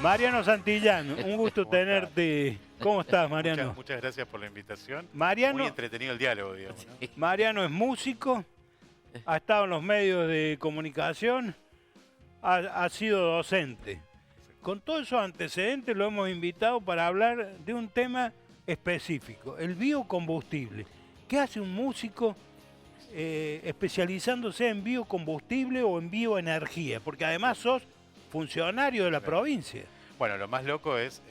Mariano Santillán, un gusto ¿Cómo estás? tenerte. ¿Cómo estás, Mariano? Muchas gracias por la invitación. Muy Mariano, entretenido el diálogo, digamos, ¿no? Mariano es músico, ha estado en los medios de comunicación, ha sido docente. Con todos esos antecedentes lo hemos invitado para hablar de un tema específico, el biocombustible. ¿Qué hace un músico especializándose en biocombustible o en bioenergía? Porque además sos funcionario de la Claro. provincia. Bueno, lo más loco es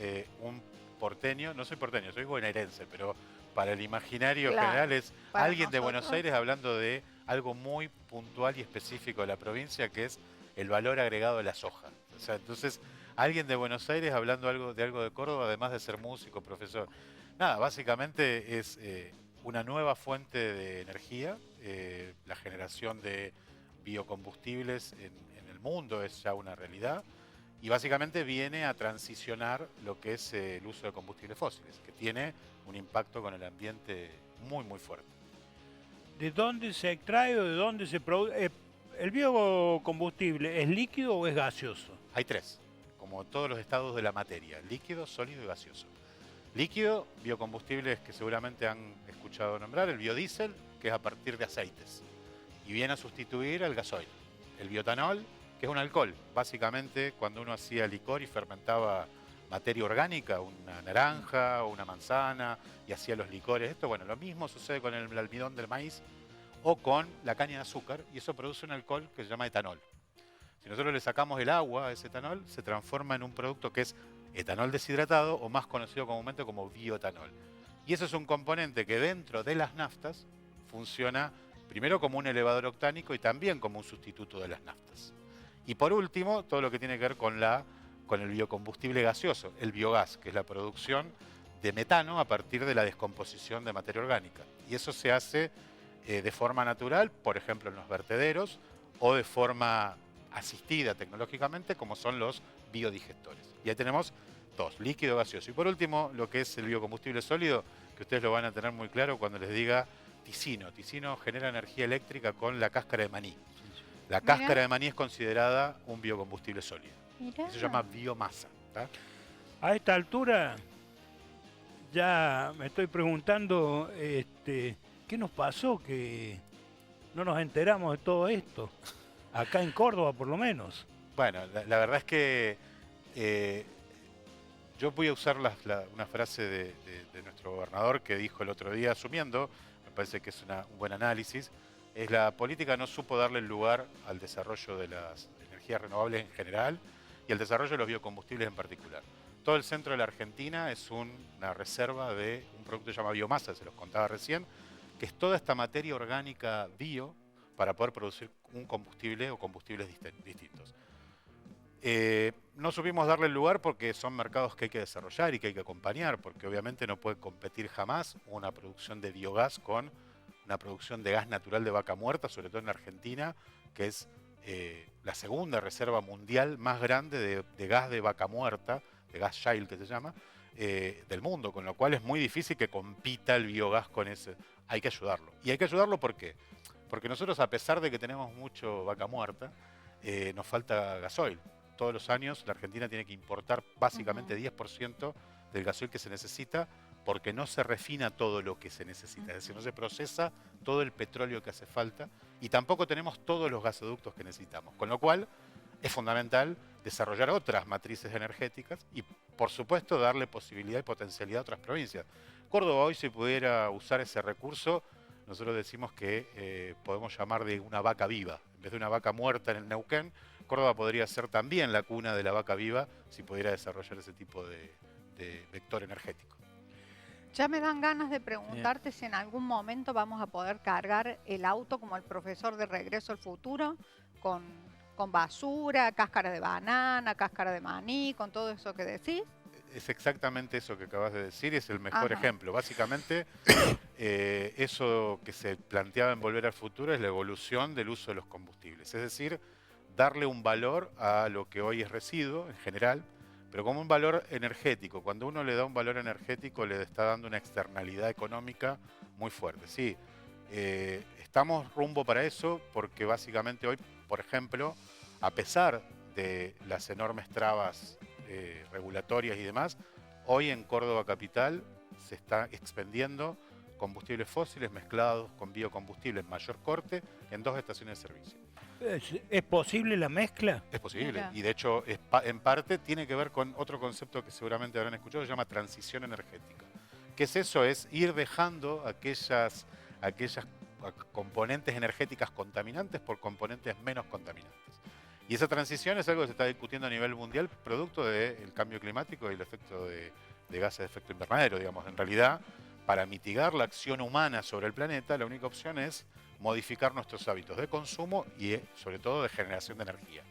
un porteño, no soy porteño, soy bonaerense, pero para el imaginario Claro, general es para alguien de Buenos nosotros. Aires hablando de algo muy puntual y específico de la provincia, que es el valor agregado de la soja. O sea, entonces, alguien de Buenos Aires hablando algo de Córdoba, además de ser músico, profesor. Nada, básicamente es una nueva fuente de energía, la generación de biocombustibles en el mundo es ya una realidad. Y básicamente viene a transicionar lo que es el uso de combustibles fósiles, que tiene un impacto con el ambiente muy, muy fuerte. ¿De dónde se extrae o de dónde se produce? ¿El biocombustible es líquido o es gaseoso? Hay tres, como todos los estados de la materia, líquido, sólido y gaseoso. Líquido, biocombustibles que seguramente han escuchado nombrar, el biodiesel, que es a partir de aceites, y viene a sustituir al gasoil. El biotanol, que es un alcohol. Básicamente, cuando uno hacía licor y fermentaba materia orgánica, una naranja o una manzana, y hacía los licores, esto, bueno, lo mismo sucede con el almidón del maíz o con la caña de azúcar, y eso produce un alcohol que se llama etanol. Si nosotros le sacamos el agua a ese etanol, se transforma en un producto que es etanol deshidratado o más conocido comúnmente como bioetanol. Y eso es un componente que dentro de las naftas funciona primero como un elevador octánico y también como un sustituto de las naftas. Y por último, todo lo que tiene que ver con el biocombustible gaseoso, el biogás, que es la producción de metano a partir de la descomposición de materia orgánica. Y eso se hace de forma natural, por ejemplo en los vertederos, o de forma asistida tecnológicamente, como son los biodigestores. Y ahí tenemos dos, líquido, gaseoso. Y por último, lo que es el biocombustible sólido, que ustedes lo van a tener muy claro cuando les diga Ticino. Ticino genera energía eléctrica con la cáscara de maní. La Mira, cáscara de maní es considerada un biocombustible sólido. mira. Eso se llama biomasa. ¿Tá? A esta altura ya me estoy preguntando qué nos pasó que no nos enteramos de todo esto, acá en Córdoba por lo menos. Bueno, la verdad es que eh, yo voy a usar una frase de nuestro gobernador que dijo el otro día, asumiendo, me parece que es un buen análisis, es la política no supo darle el lugar al desarrollo de las energías renovables en general y al desarrollo de los biocombustibles en particular. Todo el centro de la Argentina es una reserva de un producto que se llama biomasa, se los contaba recién, que es toda esta materia orgánica bio para poder producir un combustible o combustibles distintos. No supimos darle el lugar porque son mercados que hay que desarrollar y que hay que acompañar, porque obviamente no puede competir jamás una producción de biogás con una producción de gas natural de vaca muerta, sobre todo en Argentina, que es la segunda reserva mundial más grande de gas de vaca muerta, de gas shale que se llama, del mundo, con lo cual es muy difícil que compita el biogás con ese. Hay que ayudarlo. ¿Y hay que ayudarlo por qué? Porque nosotros, a pesar de que tenemos mucho vaca muerta, nos falta gasoil. Todos los años la Argentina tiene que importar básicamente 10% del gasoil que se necesita porque no se refina todo lo que se necesita, es decir, no se procesa todo el petróleo que hace falta y tampoco tenemos todos los gasoductos que necesitamos, con lo cual es fundamental desarrollar otras matrices energéticas y, por supuesto, darle posibilidad y potencialidad a otras provincias. Córdoba hoy, si pudiera usar ese recurso, nosotros decimos que podemos llamar de una vaca viva. En vez de una vaca muerta en el Neuquén, Córdoba podría ser también la cuna de la vaca viva si pudiera desarrollar ese tipo de vector energético. Ya me dan ganas de preguntarte si en algún momento vamos a poder cargar el auto como el profesor de Regreso al Futuro, con, con basura, cáscara de banana, cáscara de maní, con todo eso que decís. Es exactamente eso que acabas de decir y es el mejor Ajá. ejemplo. Básicamente, eso que se planteaba en Volver al Futuro es la evolución del uso de los combustibles. Es decir, darle un valor a lo que hoy es residuo en general, pero como un valor energético. Cuando uno le da un valor energético, le está dando una externalidad económica muy fuerte. Sí, estamos rumbo para eso porque básicamente hoy, por ejemplo, a pesar de las enormes trabas regulatorias y demás, hoy en Córdoba Capital se está expendiendo combustibles fósiles mezclados con biocombustible en mayor corte en 2 estaciones de servicio. ¿Es posible la mezcla? Es posible, Mira. y de hecho en parte tiene que ver con otro concepto que seguramente habrán escuchado, se llama transición energética. ¿Qué es eso? Es ir dejando aquellas componentes energéticas contaminantes por componentes menos contaminantes. Y esa transición es algo que se está discutiendo a nivel mundial, producto del cambio climático y el efecto de gases de efecto invernadero, digamos. En realidad, para mitigar la acción humana sobre el planeta, la única opción es modificar nuestros hábitos de consumo y sobre todo de generación de energía.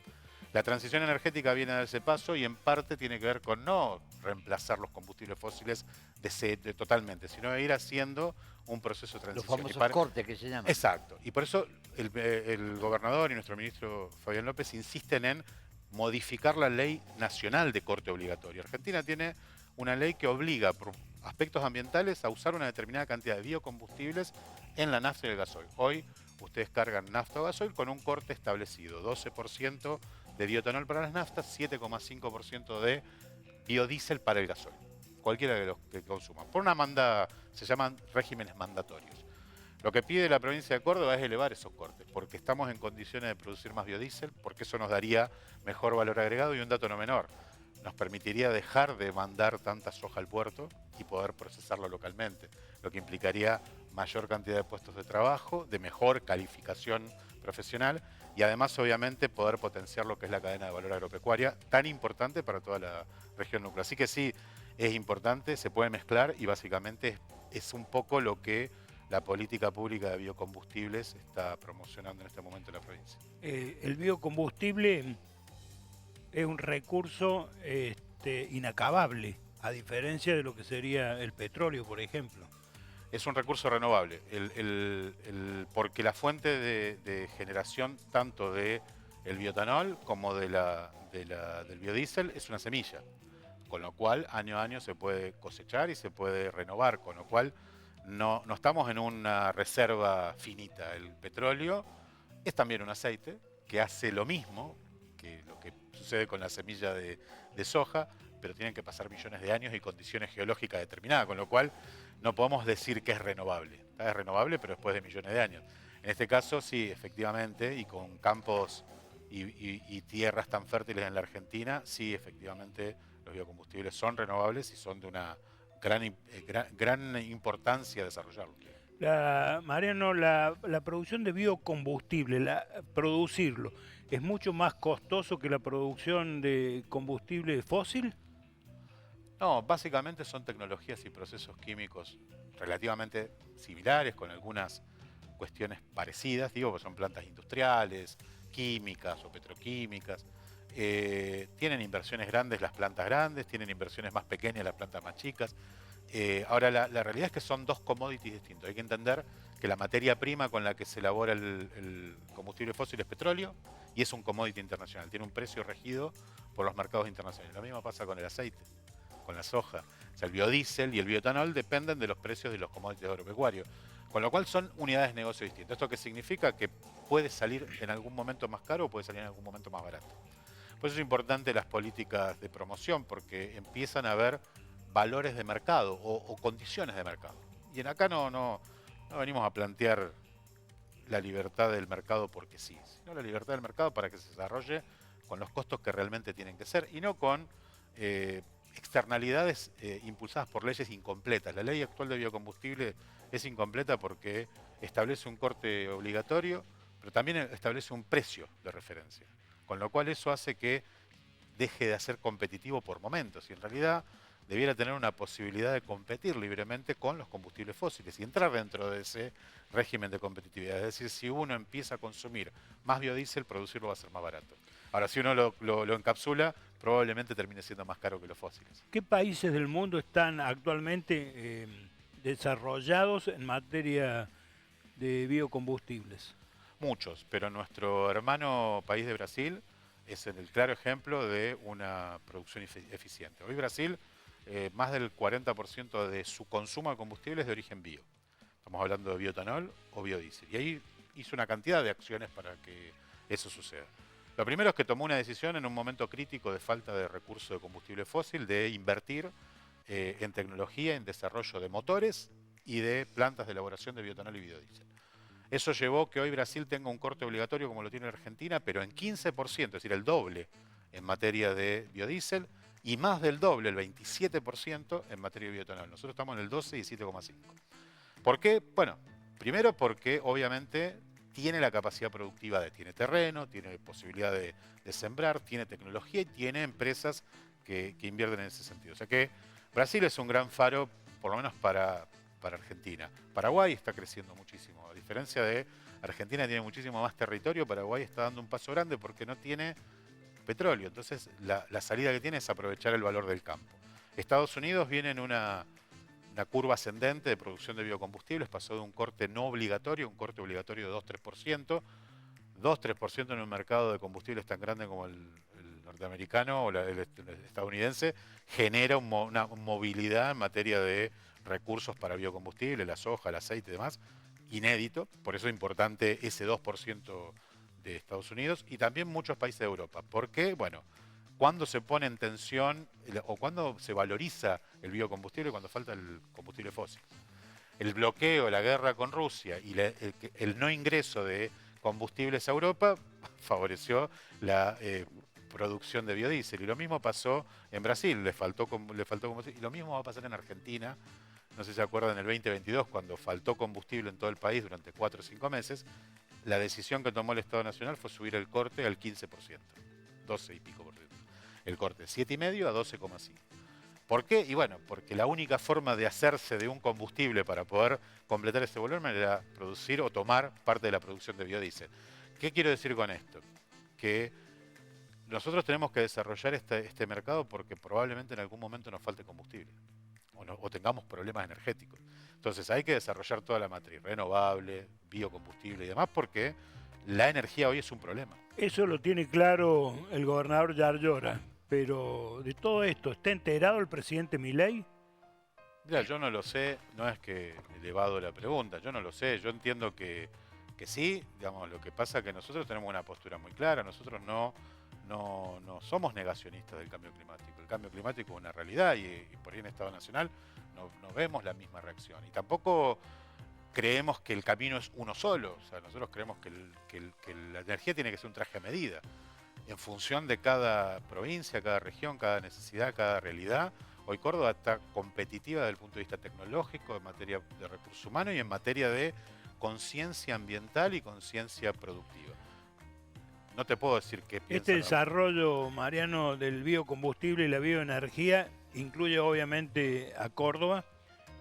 La transición energética viene a dar ese paso y en parte tiene que ver con no reemplazar los combustibles fósiles totalmente, sino ir haciendo un proceso de Los transición. famosos cortes que se llaman. Exacto. Y por eso el gobernador y nuestro ministro Fabián López insisten en modificar la ley nacional de corte obligatorio. Argentina tiene una ley que obliga por aspectos ambientales a usar una determinada cantidad de biocombustibles en la nafta y el gasoil. Hoy ustedes cargan nafta o gasoil con un corte establecido, 12% de bioetanol para las naftas, 7,5% de biodiesel para el gasoil, cualquiera de los que consuman. Por una se llaman regímenes mandatorios. Lo que pide la provincia de Córdoba es elevar esos cortes, porque estamos en condiciones de producir más biodiesel, porque eso nos daría mejor valor agregado y un dato no menor, nos permitiría dejar de mandar tanta soja al puerto y poder procesarlo localmente, lo que implicaría mayor cantidad de puestos de trabajo, de mejor calificación profesional y además obviamente poder potenciar lo que es la cadena de valor agropecuaria, tan importante para toda la región núcleo. Así que sí, es importante, se puede mezclar y básicamente es un poco lo que la política pública de biocombustibles está promocionando en este momento en la provincia. El biocombustible es un recurso inacabable, a diferencia de lo que sería el petróleo, por ejemplo. Es un recurso renovable, porque la fuente de generación tanto del bioetanol como del biodiesel es una semilla, con lo cual año a año se puede cosechar y se puede renovar, con lo cual no estamos en una reserva finita. El petróleo es también un aceite que hace lo mismo que lo que sucede con la semilla de soja, pero tienen que pasar millones de años y condiciones geológicas determinadas, con lo cual no podemos decir que es renovable. Es renovable, pero después de millones de años. En este caso, sí, efectivamente, y con campos y tierras tan fértiles en la Argentina, sí, efectivamente, los biocombustibles son renovables y son de una gran importancia desarrollarlos. Mariano, la producción de biocombustible, producirlo, ¿es mucho más costoso que la producción de combustible fósil? No, básicamente son tecnologías y procesos químicos relativamente similares, con algunas cuestiones parecidas, digo, que son plantas industriales, químicas o petroquímicas. Tienen inversiones grandes las plantas grandes, tienen inversiones más pequeñas las plantas más chicas. Ahora, la realidad es que son dos commodities distintos. Hay que entender que la materia prima con la que se elabora el combustible fósil es petróleo y es un commodity internacional. Tiene un precio regido por los mercados internacionales. Lo mismo pasa con el aceite, con la soja. O sea, el biodiesel y el bioetanol dependen de los precios de los commodities agropecuarios. Con lo cual son unidades de negocio distintas. ¿Esto qué significa? Que puede salir en algún momento más caro o puede salir en algún momento más barato. Por eso es importante las políticas de promoción, porque empiezan a haber valores de mercado o condiciones de mercado. Y en acá no venimos a plantear la libertad del mercado porque sí, sino la libertad del mercado para que se desarrolle con los costos que realmente tienen que ser y no con externalidades impulsadas por leyes incompletas. La ley actual de biocombustible es incompleta porque establece un corte obligatorio, pero también establece un precio de referencia, con lo cual eso hace que deje de ser competitivo por momentos y en realidad debiera tener una posibilidad de competir libremente con los combustibles fósiles y entrar dentro de ese régimen de competitividad. Es decir, si uno empieza a consumir más biodiesel, producirlo va a ser más barato. Ahora, si uno lo encapsula, probablemente termine siendo más caro que los fósiles. ¿Qué países del mundo están actualmente desarrollados en materia de biocombustibles? Muchos, pero nuestro hermano país de Brasil es el claro ejemplo de una producción eficiente. Hoy Brasil, más del 40% de su consumo de combustible es de origen bio. Estamos hablando de bioetanol o biodiesel. Y ahí hizo una cantidad de acciones para que eso suceda. Lo primero es que tomó una decisión en un momento crítico de falta de recursos de combustible fósil de invertir en tecnología, en desarrollo de motores y de plantas de elaboración de bioetanol y biodiesel. Eso llevó que hoy Brasil tenga un corte obligatorio como lo tiene Argentina, pero en 15%, es decir, el doble en materia de biodiesel y más del doble, el 27% en materia de bioetanol. Nosotros estamos en el 12 y 7,5. ¿Por qué? Bueno, primero porque obviamente tiene la capacidad productiva, tiene terreno, tiene posibilidad de sembrar, tiene tecnología y tiene empresas que invierten en ese sentido. O sea que Brasil es un gran faro, por lo menos para Argentina. Paraguay está creciendo muchísimo. A diferencia de Argentina, tiene muchísimo más territorio. Paraguay está dando un paso grande porque no tiene petróleo. Entonces, la salida que tiene es aprovechar el valor del campo. Estados Unidos viene en una curva ascendente de producción de biocombustibles. Pasó de un corte no obligatorio a un corte obligatorio de 2-3%. 2-3% en un mercado de combustibles tan grande como el norteamericano o el estadounidense genera una movilidad en materia de recursos para biocombustible, la soja, el aceite y demás, inédito. Por eso es importante ese 2% de Estados Unidos y también muchos países de Europa. ¿Por qué? Bueno, cuando se pone en tensión o cuando se valoriza el biocombustible, cuando falta el combustible fósil. El bloqueo, la guerra con Rusia y el no ingreso de combustibles a Europa favoreció la producción de biodiesel. Y lo mismo pasó en Brasil, le faltó combustible. Y lo mismo va a pasar en Argentina. No sé si se acuerdan, en el 2022, cuando faltó combustible en todo el país durante 4 o 5 meses, la decisión que tomó el Estado Nacional fue subir el corte al 15%, 12 y pico por ciento. El corte, 7,5 a 12,5. ¿Por qué? Y bueno, porque la única forma de hacerse de un combustible para poder completar ese volumen era producir o tomar parte de la producción de biodiesel. ¿Qué quiero decir con esto? Que nosotros tenemos que desarrollar este mercado porque probablemente en algún momento nos falte combustible o tengamos problemas energéticos. Entonces hay que desarrollar toda la matriz renovable, biocombustible y demás porque la energía hoy es un problema. Eso lo tiene claro el gobernador Yarlora, pero de todo esto, ¿está enterado el presidente Milei? Mira, yo no lo sé, no es que elevado la pregunta, yo no lo sé, yo entiendo que sí, digamos, lo que pasa es que nosotros tenemos una postura muy clara, nosotros no somos negacionistas del cambio climático. El cambio climático es una realidad y por ahí en Estado Nacional no vemos la misma reacción. Y tampoco creemos que el camino es uno solo. O sea, nosotros creemos que la energía tiene que ser un traje a medida. En función de cada provincia, cada región, cada necesidad, cada realidad. Hoy Córdoba está competitiva desde el punto de vista tecnológico, en materia de recursos humanos y en materia de conciencia ambiental y conciencia productiva. No te puedo decir qué piensa. Este desarrollo, Mariano, del biocombustible y la bioenergía incluye obviamente a Córdoba.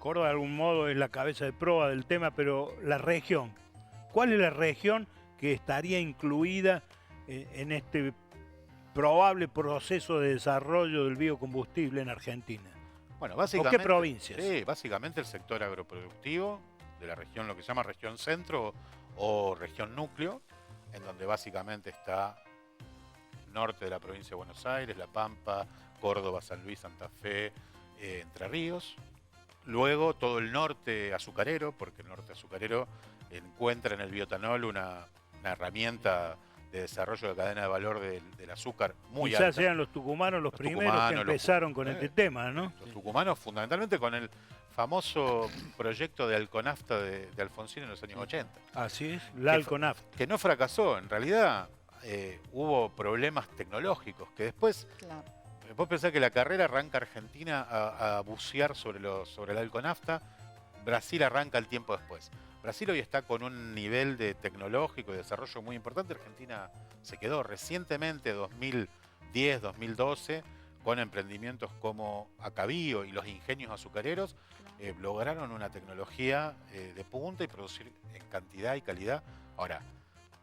Córdoba de algún modo es la cabeza de proa del tema, pero la región. ¿Cuál es la región que estaría incluida en este probable proceso de desarrollo del biocombustible en Argentina? Bueno, básicamente, ¿o qué provincias? Sí, básicamente el sector agroproductivo de la región, lo que se llama región centro o región núcleo, en donde básicamente está norte de la provincia de Buenos Aires, La Pampa, Córdoba, San Luis, Santa Fe, Entre Ríos. Luego todo el norte azucarero, porque el norte azucarero encuentra en el bioetanol una herramienta de desarrollo de cadena de valor del azúcar muy alta. Quizás sean los tucumanos los primeros que empezaron con este tema, ¿no? Los tucumanos fundamentalmente con el famoso proyecto de Alconafta de Alfonsín en los años 80. Así es, la Alconafta. Que no fracasó, en realidad hubo problemas tecnológicos que después... Claro. Vos pensás que la carrera arranca Argentina a bucear sobre la Alconafta, Brasil arranca el tiempo después. Brasil hoy está con un nivel de tecnológico y desarrollo muy importante. Argentina se quedó recientemente, 2010, 2012, con emprendimientos como Acabío y los ingenios azucareros, lograron una tecnología de punta y producir en cantidad y calidad. Ahora,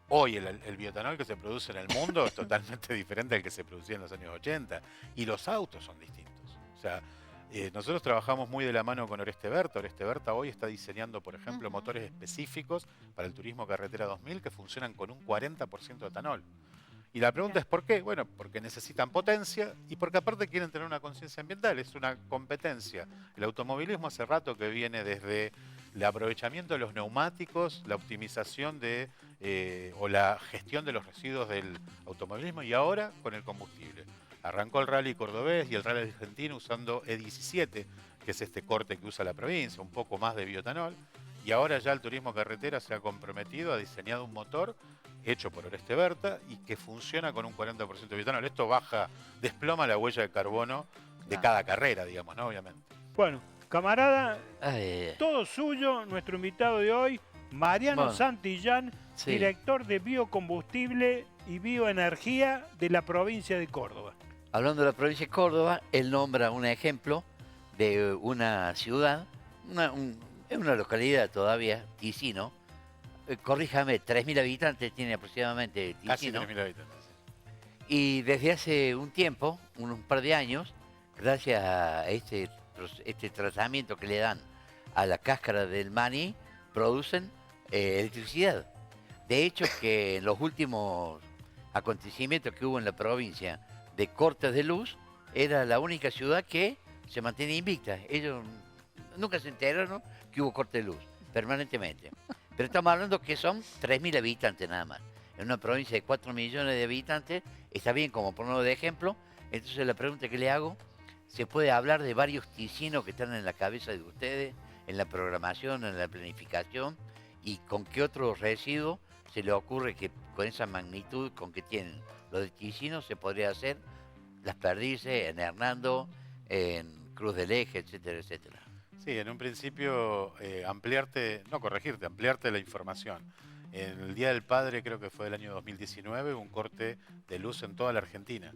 hoy el bioetanol que se produce en el mundo es totalmente diferente al que se producía en los años 80 y los autos son distintos. O sea, nosotros trabajamos muy de la mano con Oreste Berta. Oreste Berta hoy está diseñando, por ejemplo, motores específicos para el turismo carretera 2000 que funcionan con un 40% de etanol. Y la pregunta es ¿por qué? Bueno, porque necesitan potencia y porque aparte quieren tener una conciencia ambiental. Es una competencia. El automovilismo hace rato que viene desde el aprovechamiento de los neumáticos, la optimización de o la gestión de los residuos del automovilismo, y ahora con el combustible. Arrancó el rally cordobés y el rally argentino usando E17, que es este corte que usa la provincia, un poco más de bioetanol, y ahora ya el turismo carretera se ha comprometido, ha diseñado un motor hecho por Oreste Berta y que funciona con un 40% de bioetanol. Esto desploma la huella de carbono de cada carrera, digamos, ¿no? Obviamente. Bueno, camarada, Ay, todo suyo, nuestro invitado de hoy, Mariano Bueno, Santillán, sí. director de biocombustible y bioenergía de la provincia de Córdoba. Hablando de la provincia de Córdoba, él nombra un ejemplo de una ciudad, es una localidad todavía, Ticino. Corríjame, 3.000 habitantes tiene aproximadamente Casi Ticino. 3.000 habitantes. Y desde hace un tiempo, un par de años, gracias a este tratamiento que le dan a la cáscara del maní, producen electricidad. De hecho, que en los últimos acontecimientos que hubo en la provincia de cortes de luz, era la única ciudad que se mantiene invicta. Ellos nunca se enteraron que hubo corte de luz, permanentemente. Pero estamos hablando que son 3.000 habitantes nada más. En una provincia de 4 millones de habitantes, está bien como ponerlo de ejemplo. Entonces la pregunta que le hago, ¿se puede hablar de varios ticinos que están en la cabeza de ustedes, en la programación, en la planificación? ¿Y con qué otro residuo se le ocurre que con esa magnitud con que tienen los de Ticino se podría hacer Las Perdices, en Hernando, en Cruz del Eje, etcétera, etcétera? Sí, en un principio ampliarte la información. En el Día del Padre, creo que fue del año 2019, hubo un corte de luz en toda la Argentina,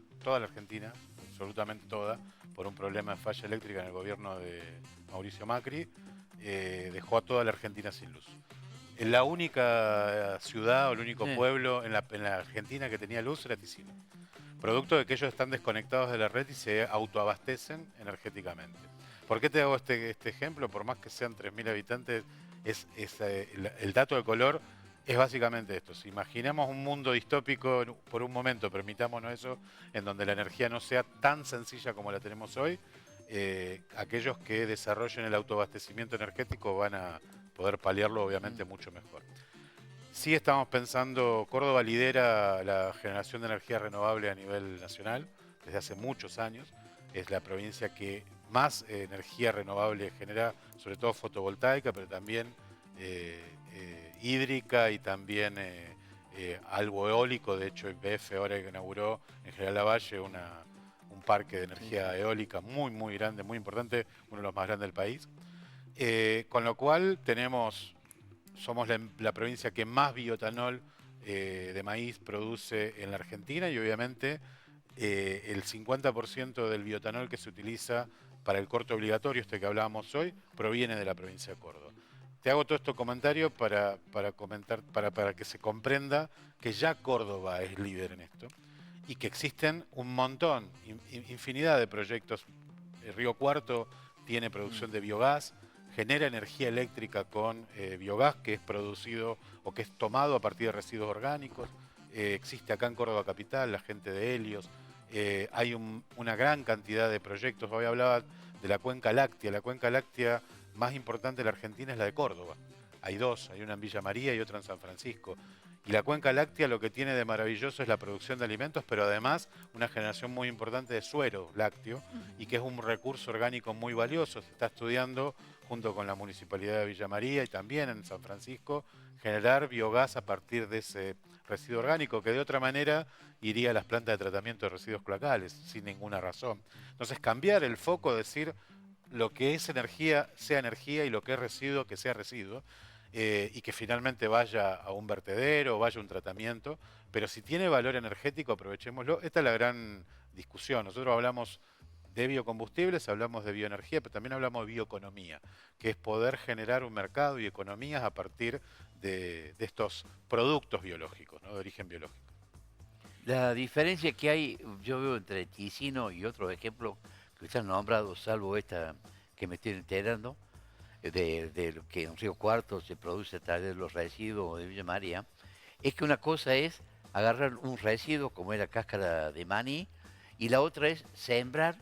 absolutamente toda, por un problema de falla eléctrica en el gobierno de Mauricio Macri, dejó a toda la Argentina sin luz. La única ciudad o el único Sí. pueblo en la Argentina que tenía luz era Ticino. Producto de que ellos están desconectados de la red y se autoabastecen energéticamente. ¿Por qué te hago este ejemplo? Por más que sean 3.000 habitantes, el dato de color es básicamente esto. Si imaginamos un mundo distópico por un momento, permitámonos eso, en donde la energía no sea tan sencilla como la tenemos hoy, aquellos que desarrollen el autoabastecimiento energético van a poder paliarlo obviamente mucho mejor. Sí estamos pensando, Córdoba lidera la generación de energía renovable a nivel nacional desde hace muchos años. Es la provincia que más energía renovable genera, sobre todo fotovoltaica, pero también hídrica y también algo eólico. De hecho, YPF ahora inauguró en General Lavalle un parque de energía eólica muy, muy grande, muy importante, uno de los más grandes del país. Con lo cual somos la provincia que más bioetanol de maíz produce en la Argentina, y obviamente el 50% del bioetanol que se utiliza para el corte obligatorio, que hablábamos hoy, proviene de la provincia de Córdoba. Te hago todo este comentario para que se comprenda que ya Córdoba es líder en esto y que existen un montón, infinidad de proyectos. El Río Cuarto tiene producción de biogás, genera energía eléctrica con biogás que es producido o que es tomado a partir de residuos orgánicos. Existe acá en Córdoba Capital la gente de Helios. Hay una gran cantidad de proyectos. Hoy hablaba de la cuenca láctea. La cuenca láctea más importante de la Argentina es la de Córdoba. Hay dos, hay una en Villa María y otra en San Francisco. Y la cuenca láctea lo que tiene de maravilloso es la producción de alimentos, pero además una generación muy importante de suero lácteo, y que es un recurso orgánico muy valioso. Se está estudiando junto con la Municipalidad de Villa María y también en San Francisco, generar biogás a partir de ese residuo orgánico, que de otra manera iría a las plantas de tratamiento de residuos cloacales, sin ninguna razón. Entonces, cambiar el foco, decir lo que es energía sea energía y lo que es residuo que sea residuo, y que finalmente vaya a un vertedero o vaya a un tratamiento, pero si tiene valor energético, aprovechémoslo. Esta es la gran discusión. Nosotros hablamos de biocombustibles, hablamos de bioenergía, pero también hablamos de bioeconomía, que es poder generar un mercado y economías a partir de estos productos biológicos, ¿no? De origen biológico. La diferencia que hay, yo veo entre Ticino y otros ejemplos que están nombrados, salvo esta que me estoy enterando, de lo que en Río Cuarto se produce a través de los residuos de Villa María, es que una cosa es agarrar un residuo como es la cáscara de maní, y la otra es sembrar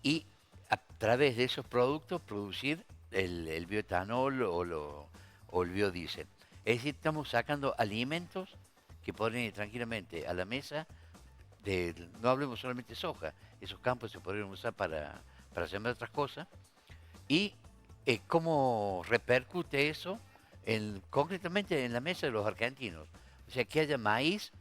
y a través de esos productos producir el bioetanol o el biodiesel. Es decir, estamos sacando alimentos que podrían ir tranquilamente a la mesa. No hablemos solamente de soja, esos campos se podrían usar para sembrar otras cosas. Y cómo repercute eso concretamente en la mesa de los argentinos. O sea, que haya maíz,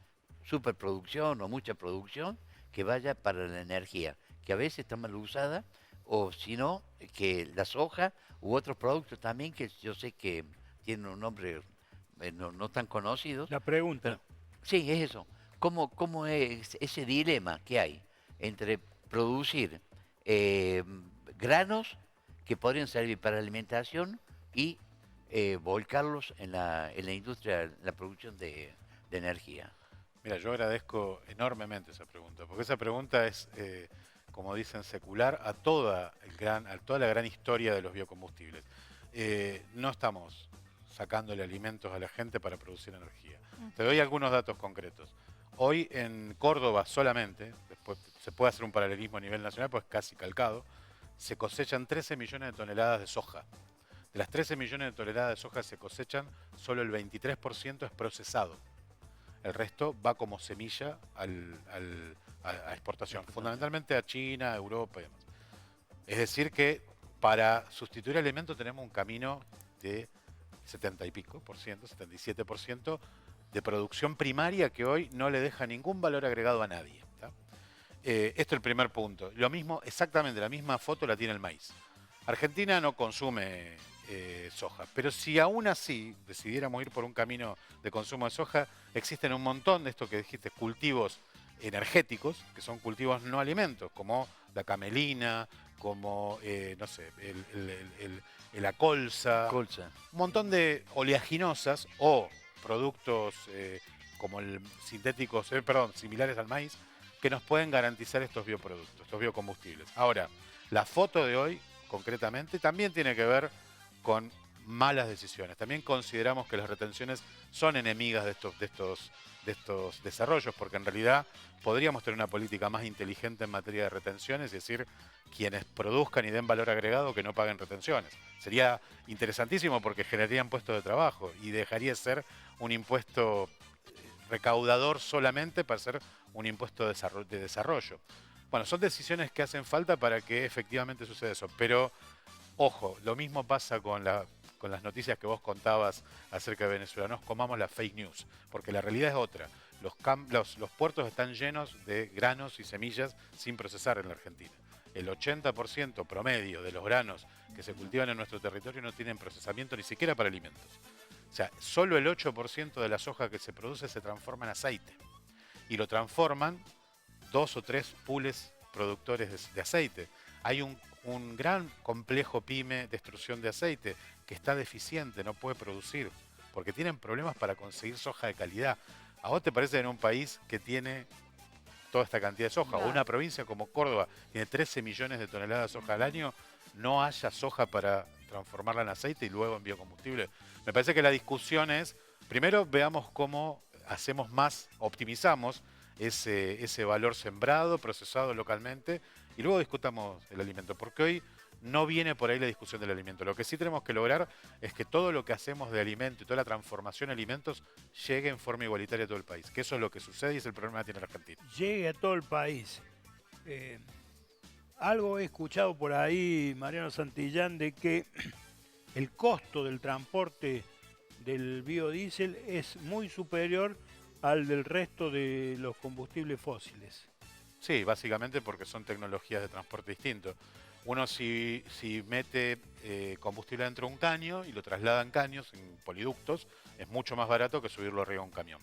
superproducción o mucha producción, que vaya para la energía, que a veces está mal usada, o si no, que la soja u otros productos también, que yo sé que tienen un nombre no tan conocidos. La pregunta. Sí, es eso. ¿Cómo es ese dilema que hay entre producir granos que podrían servir para alimentación y volcarlos en la industria, en la producción de energía? Mira, yo agradezco enormemente esa pregunta, porque esa pregunta es, como dicen, secular a toda la gran historia de los biocombustibles. No estamos sacándole alimentos a la gente para producir energía. Te doy algunos datos concretos. Hoy en Córdoba solamente, después se puede hacer un paralelismo a nivel nacional, pues casi calcado, se cosechan 13 millones de toneladas de soja. De las 13 millones de toneladas de soja que se cosechan, solo el 23% es procesado. El resto va como semilla a exportación, fundamentalmente a China, a Europa y demás. Es decir que para sustituir alimentos tenemos un camino de 70 y pico por ciento, 77% de producción primaria que hoy no le deja ningún valor agregado a nadie. Esto es el primer punto. Lo mismo, exactamente la misma foto la tiene el maíz. Argentina no consume soja, pero si aún así decidiéramos ir por un camino de consumo de soja, existen un montón de esto que dijiste, cultivos energéticos, que son cultivos no alimentos, como la camelina, como, no sé, la colza, un montón de oleaginosas o productos como sintéticos, similares al maíz, que nos pueden garantizar estos bioproductos, estos biocombustibles. Ahora, la foto de hoy, concretamente, también tiene que ver con malas decisiones. También consideramos que las retenciones son enemigas de estos desarrollos, porque en realidad podríamos tener una política más inteligente en materia de retenciones, es decir, quienes produzcan y den valor agregado que no paguen retenciones. Sería interesantísimo porque generarían puestos de trabajo y dejaría de ser un impuesto recaudador solamente para ser un impuesto de desarrollo. Bueno, son decisiones que hacen falta para que efectivamente suceda eso, pero ojo, lo mismo pasa con las noticias que vos contabas acerca de Venezuela. No comamos la fake news, porque la realidad es otra. Los puertos están llenos de granos y semillas sin procesar en la Argentina. El 80% promedio de los granos que se cultivan en nuestro territorio no tienen procesamiento ni siquiera para alimentos. O sea, solo el 8% de la soja que se produce se transforma en aceite. Y lo transforman 2 o 3 pools productores de aceite. Hay un gran complejo pyme de extrusión de aceite que está deficiente, no puede producir, porque tienen problemas para conseguir soja de calidad. ¿A vos te parece que en un país que tiene toda esta cantidad de soja, o una provincia como Córdoba tiene 13 millones de toneladas de soja al año, no haya soja para transformarla en aceite y luego en biocombustible? Me parece que la discusión es, primero veamos cómo hacemos más, optimizamos ese valor sembrado, procesado localmente, y luego discutamos el alimento, porque hoy no viene por ahí la discusión del alimento. Lo que sí tenemos que lograr es que todo lo que hacemos de alimento y toda la transformación de alimentos llegue en forma igualitaria a todo el país, que eso es lo que sucede y es el problema que tiene la Argentina. Llegue a todo el país. Algo he escuchado por ahí, Mariano Santillán, de que el costo del transporte del biodiesel es muy superior al del resto de los combustibles fósiles. Sí, básicamente porque son tecnologías de transporte distintos. Uno si mete combustible dentro de un caño y lo traslada en caños, en poliductos, es mucho más barato que subirlo arriba de un camión.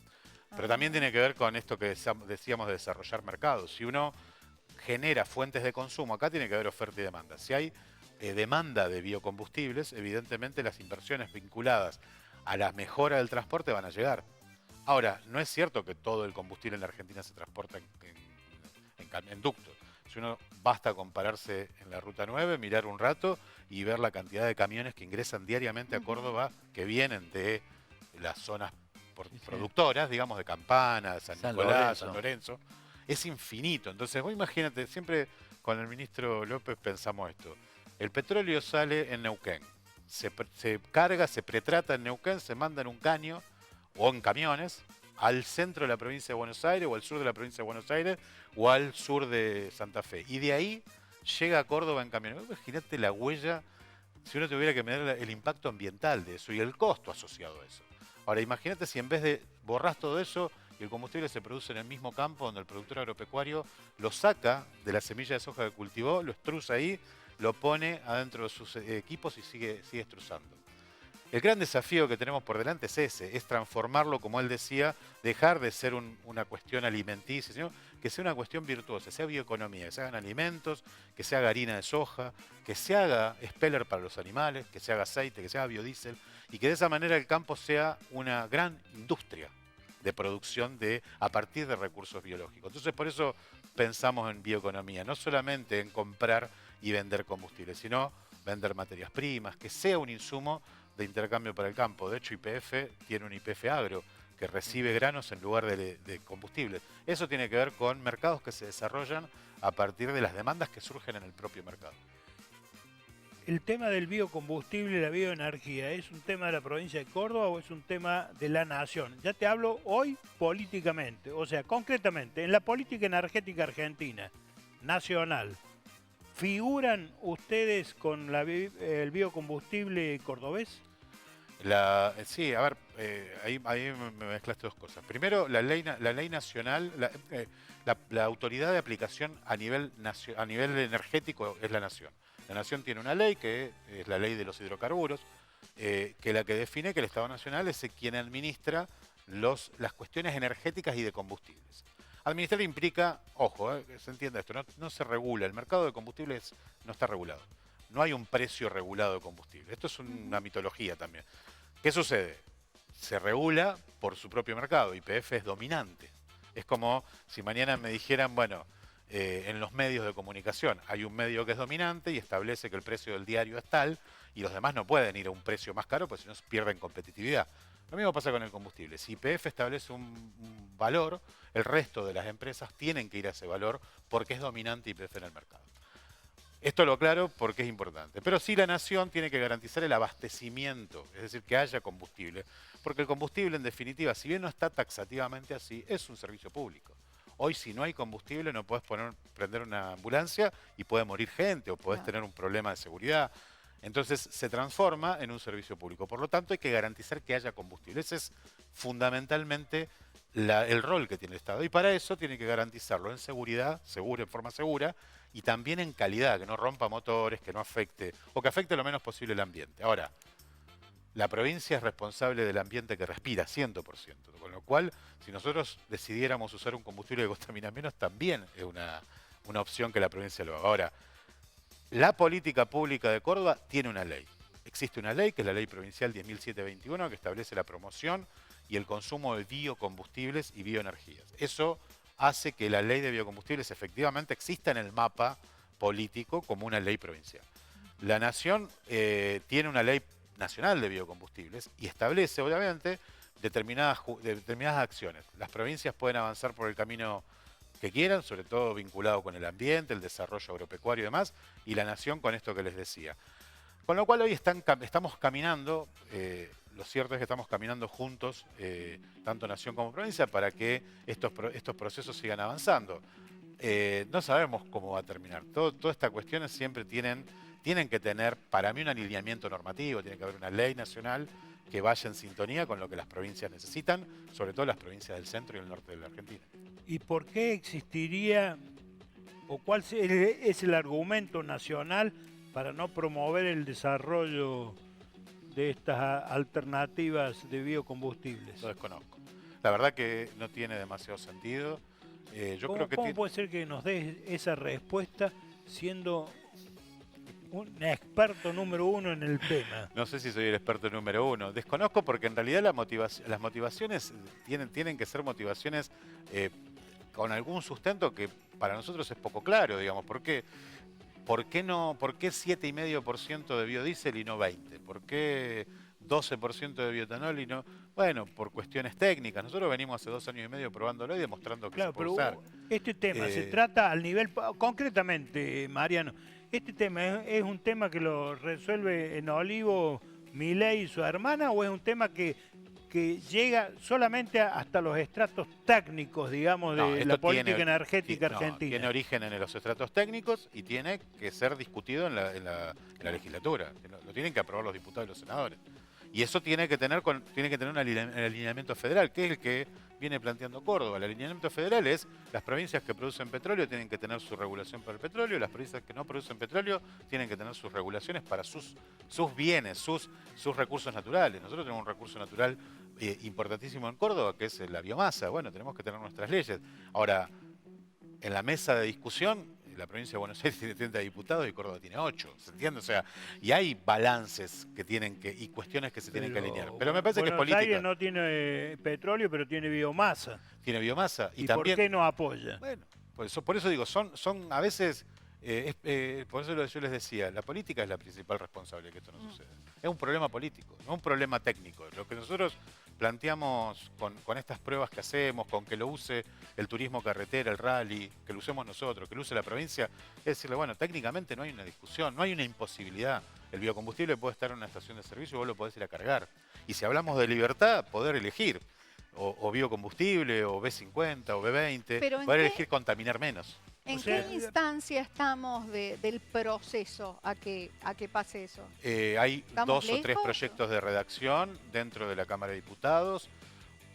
Pero también tiene que ver con esto que decíamos de desarrollar mercados. Si uno genera fuentes de consumo, acá tiene que haber oferta y demanda. Si hay demanda de biocombustibles, evidentemente las inversiones vinculadas a la mejora del transporte van a llegar. Ahora, no es cierto que todo el combustible en la Argentina se transporta en ductos. Si uno basta con pararse en la Ruta 9, mirar un rato y ver la cantidad de camiones que ingresan diariamente a Córdoba, que vienen de las zonas productoras, digamos, de Campana, de San Nicolás, San Lorenzo, es infinito. Entonces, vos imagínate, siempre con el ministro López pensamos esto. El petróleo sale en Neuquén, se carga, se pretrata en Neuquén, se manda en un caño o en camiones al centro de la provincia de Buenos Aires o al sur de la provincia de Buenos Aires o al sur de Santa Fe. Y de ahí llega a Córdoba en camión. Imagínate la huella, si uno tuviera que medir el impacto ambiental de eso y el costo asociado a eso. Ahora, imagínate si en vez de borrás todo eso y el combustible se produce en el mismo campo donde el productor agropecuario lo saca de la semilla de soja que cultivó, lo extrusa ahí, lo pone adentro de sus equipos y sigue extrusando. El gran desafío que tenemos por delante es ese, es transformarlo, como él decía, dejar de ser una cuestión alimenticia, sino que sea una cuestión virtuosa, sea bioeconomía, que se hagan alimentos, que se haga harina de soja, que se haga speller para los animales, que se haga aceite, que se haga biodiesel, y que de esa manera el campo sea una gran industria de producción a partir de recursos biológicos. Entonces por eso pensamos en bioeconomía, no solamente en comprar y vender combustibles, sino vender materias primas, que sea un insumo de intercambio para el campo. De hecho, YPF tiene un YPF agro que recibe granos en lugar de combustibles. Eso tiene que ver con mercados que se desarrollan a partir de las demandas que surgen en el propio mercado. ¿El tema del biocombustible, la bioenergía, es un tema de la provincia de Córdoba o es un tema de la nación? Ya te hablo hoy políticamente, o sea, concretamente, en la política energética argentina, nacional, ¿figuran ustedes con el biocombustible cordobés? Sí, a ver, ahí me mezclaste dos cosas. Primero, la ley nacional, la autoridad de aplicación a nivel energético es la nación. La nación tiene una ley que es la ley de los hidrocarburos, que define que el Estado Nacional es quien administra las cuestiones energéticas y de combustibles. Administrar implica, ojo, que se entienda esto, no se regula, el mercado de combustibles no está regulado. No hay un precio regulado de combustible. Esto es una mitología también. ¿Qué sucede? Se regula por su propio mercado. YPF es dominante. Es como si mañana me dijeran, bueno, en los medios de comunicación hay un medio que es dominante y establece que el precio del diario es tal y los demás no pueden ir a un precio más caro porque si no pierden competitividad. Lo mismo pasa con el combustible. Si YPF establece un valor, el resto de las empresas tienen que ir a ese valor porque es dominante YPF en el mercado. Esto lo aclaro porque es importante. Pero sí la nación tiene que garantizar el abastecimiento, es decir, que haya combustible. Porque el combustible, en definitiva, si bien no está taxativamente así, es un servicio público. Hoy, si no hay combustible, no podés prender una ambulancia y puede morir gente o podés tener un problema de seguridad. Entonces se transforma en un servicio público. Por lo tanto, hay que garantizar que haya combustible. Ese es fundamentalmente el rol que tiene el Estado. Y para eso tiene que garantizarlo en seguridad, en forma segura, y también en calidad, que no rompa motores, que no afecte, o que afecte lo menos posible el ambiente. Ahora, la provincia es responsable del ambiente que respira, 100%. Con lo cual, si nosotros decidiéramos usar un combustible que contamina menos, también es una opción que la provincia lo haga. Ahora, la política pública de Córdoba tiene una ley. Existe una ley, que es la Ley Provincial 10.721, que establece la promoción y el consumo de biocombustibles y bioenergías. Eso hace que la ley de biocombustibles efectivamente exista en el mapa político como una ley provincial. La Nación tiene una ley nacional de biocombustibles y establece, obviamente, determinadas acciones. Las provincias pueden avanzar por el camino que quieran, sobre todo vinculado con el ambiente, el desarrollo agropecuario y demás, y la Nación con esto que les decía. Con lo cual hoy estamos caminando, lo cierto es que estamos caminando juntos, tanto Nación como provincia, para que estos procesos sigan avanzando. No sabemos cómo va a terminar. Todas estas cuestiones siempre tienen que tener, para mí, un alineamiento normativo, tiene que haber una ley nacional que vaya en sintonía con lo que las provincias necesitan, sobre todo las provincias del centro y el norte de la Argentina. ¿Y por qué existiría, o cuál es el argumento nacional para no promover el desarrollo de estas alternativas de biocombustibles? Lo desconozco. La verdad que no tiene demasiado sentido. ¿Cómo puede ser que nos des esa respuesta siendo un experto número uno en el tema? No sé si soy el experto número uno. Desconozco porque en realidad las motivaciones tienen que ser motivaciones con algún sustento que para nosotros es poco claro, digamos. ¿Por qué 7,5% de biodiesel y no 20%? ¿Por qué 12% de bioetanol y no? Bueno, por cuestiones técnicas. Nosotros venimos hace 2 años y medio probándolo y demostrando que Claro, se puede pero usar. este tema se trata al nivel, concretamente, Mariano, ¿este tema es un tema que lo resuelve en Olivo, Milei y su hermana, o es un tema que llega solamente hasta los estratos técnicos, digamos, No, de esto la política tiene- energética no, argentina? tiene origen en los estratos técnicos y tiene que ser discutido en la legislatura. Lo tienen que aprobar los diputados y los senadores. Y eso tiene que tener un alineamiento federal, que es el que viene planteando Córdoba. El alineamiento federal es las provincias que producen petróleo tienen que tener su regulación para el petróleo, las provincias que no producen petróleo tienen que tener sus regulaciones para sus bienes, sus recursos naturales. Nosotros tenemos un recurso natural importantísimo en Córdoba, que es la biomasa. Bueno, tenemos que tener nuestras leyes. Ahora, en la mesa de discusión, la provincia de Buenos Aires tiene 30 diputados y Córdoba tiene 8, ¿se entiende? O sea, y hay balances que y cuestiones que se tienen que alinear. Pero me parece que es Buenos política. Aires no tiene petróleo, pero tiene biomasa. Tiene biomasa y ¿Y también... por qué no apoya? Bueno, por eso digo, son a veces... por eso yo les decía, la política es la principal responsable de que esto no suceda. Es un problema político, no un problema técnico. Lo que nosotros planteamos con estas pruebas que hacemos, con que lo use el turismo carretera, el rally, que lo usemos nosotros, que lo use la provincia, es decirle, bueno, técnicamente no hay una discusión, no hay una imposibilidad. El biocombustible puede estar en una estación de servicio y vos lo podés ir a cargar. Y si hablamos de libertad, poder elegir o biocombustible, o B50, o B20, Pero poder elegir contaminar menos. ¿En O sea, qué instancia estamos del proceso a que pase eso? Hay ¿Estamos 2 o 3 lejos? proyectos de redacción dentro de la Cámara de Diputados.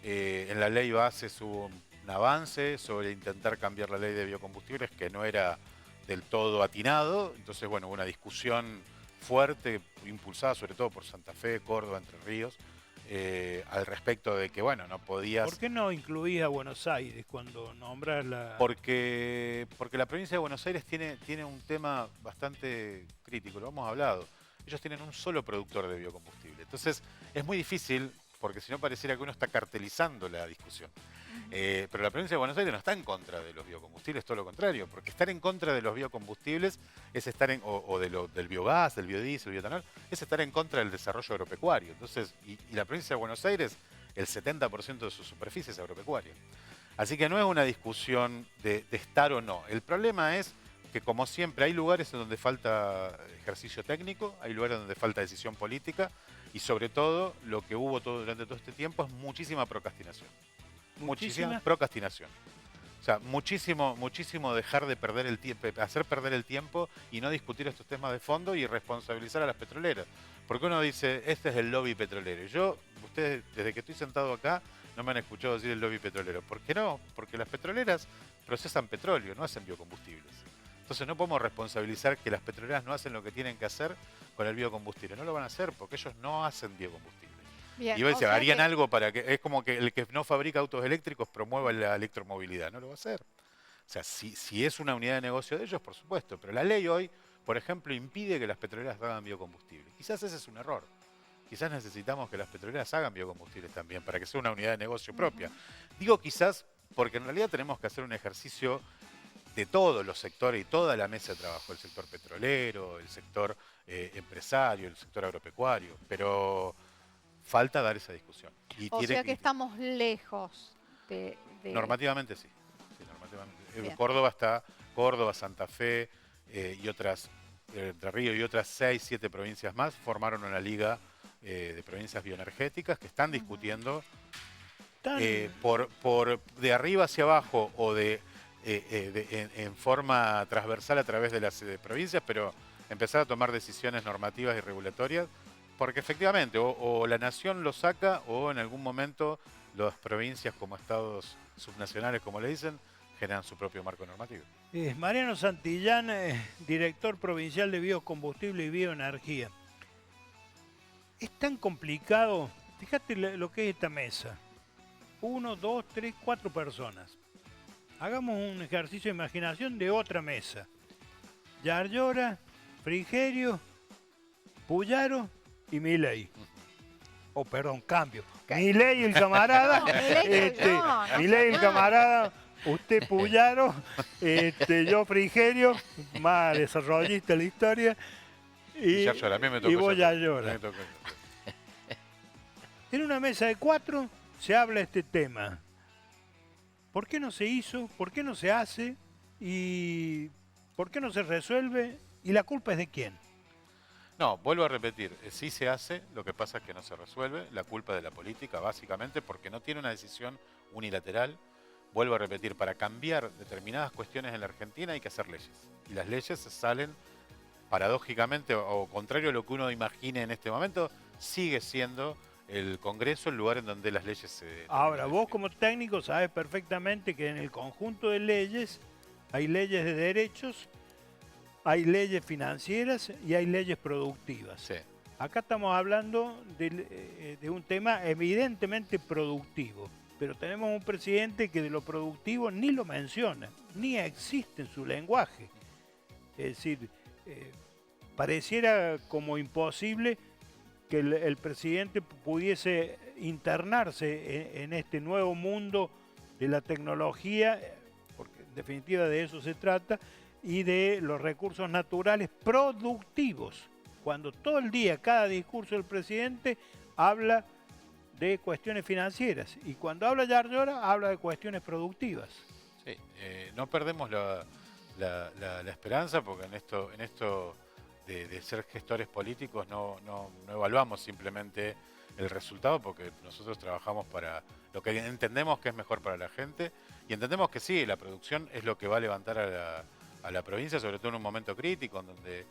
En la ley base hubo un avance sobre intentar cambiar la ley de biocombustibles que no era del todo atinado. Entonces, bueno, hubo una discusión fuerte, impulsada sobre todo por Santa Fe, Córdoba, Entre Ríos, al respecto de que, bueno, no podías... ¿Por qué no incluís a Buenos Aires cuando nombras la...? Porque la provincia de Buenos Aires tiene un tema bastante crítico, lo hemos hablado. Ellos tienen un solo productor de biocombustible. Entonces, es muy difícil, porque si no pareciera que uno está cartelizando la discusión. Pero la provincia de Buenos Aires no está en contra de los biocombustibles, todo lo contrario, porque estar en contra de los biocombustibles es estar del biogás, del biodiesel, el bioetanol, es estar en contra del desarrollo agropecuario. Entonces, y la provincia de Buenos Aires, el 70% de su superficie es agropecuaria. Así que no es una discusión de estar o no. El problema es que, como siempre, hay lugares en donde falta ejercicio técnico, hay lugares donde falta decisión política y, sobre todo, lo que hubo durante todo este tiempo es muchísima procrastinación. Muchísima procrastinación. O sea, muchísimo dejar de perder el tiempo, hacer perder el tiempo y no discutir estos temas de fondo y responsabilizar a las petroleras. Porque uno dice, este es el lobby petrolero. Ustedes, desde que estoy sentado acá, no me han escuchado decir el lobby petrolero. ¿Por qué no? Porque las petroleras procesan petróleo, no hacen biocombustibles. Entonces no podemos responsabilizar que las petroleras no hacen lo que tienen que hacer con el biocombustible. No lo van a hacer porque ellos no hacen biocombustible. Bien, Y vos o decís, sea harían que- algo para que... Es como que el que no fabrica autos eléctricos promueva la electromovilidad. No lo va a hacer. O sea, si es una unidad de negocio de ellos, por supuesto. Pero la ley hoy, por ejemplo, impide que las petroleras hagan biocombustible. Quizás ese es un error. Quizás necesitamos que las petroleras hagan biocombustibles también para que sea una unidad de negocio propia. Digo quizás porque en realidad tenemos que hacer un ejercicio de todos los sectores y toda la mesa de trabajo. El sector petrolero, el sector empresario, el sector agropecuario. Pero... falta dar esa discusión. O sea que estamos lejos de... Normativamente sí. Normativamente. Bien. Córdoba, Santa Fe y otras, Entre Ríos y otras 6, 7 provincias más formaron una liga de provincias bioenergéticas que están discutiendo de arriba hacia abajo o en forma transversal a través de las provincias, pero empezar a tomar decisiones normativas y regulatorias. Porque efectivamente, o la nación lo saca o en algún momento las provincias como estados subnacionales, como le dicen, generan su propio marco normativo. Mariano Santillán, director provincial de biocombustible y bioenergía. Es tan complicado, fíjate lo que es esta mesa. 1, 2, 3, 4 personas. Hagamos un ejercicio de imaginación de otra mesa. Yarlora, Frigerio, Puyaro y Milei. Oh, perdón, cambio. Milei el camarada. No, Milei soy yo, no Milei el señor. camarada. Usted Puyaro. Yo Frigerio. Más desarrollista la historia. Y Yarlora, a mí me tocó vos Yarlora. Yarlora. A mí me tocó. En una mesa de 4 se habla este tema. ¿Por qué no se hizo? ¿Por qué no se hace? ¿Y por qué no se resuelve? ¿Y la culpa es de quién? No, vuelvo a repetir, sí se hace, lo que pasa es que no se resuelve, la culpa de la política básicamente porque no tiene una decisión unilateral. Vuelvo a repetir, para cambiar determinadas cuestiones en la Argentina hay que hacer leyes. Y las leyes salen, paradójicamente, o contrario a lo que uno imagine en este momento, sigue siendo el Congreso el lugar en donde las leyes se... Ahora, vos como técnico sabes perfectamente que en el conjunto de leyes hay leyes de derechos, hay leyes financieras y hay leyes productivas. Sí. Acá estamos hablando de un tema evidentemente productivo, pero tenemos un presidente que de lo productivo ni lo menciona, ni existe en su lenguaje. Es decir, pareciera como imposible que el presidente pudiese internarse en este nuevo mundo de la tecnología, porque en definitiva de eso se trata, y de los recursos naturales productivos, cuando todo el día, cada discurso del presidente habla de cuestiones financieras, y cuando habla Yarlora habla de cuestiones productivas. Sí, no perdemos la esperanza, porque en esto de ser gestores políticos no evaluamos simplemente el resultado, porque nosotros trabajamos para lo que entendemos que es mejor para la gente, y entendemos que sí, la producción es lo que va a levantar a la provincia, sobre todo en un momento crítico, en donde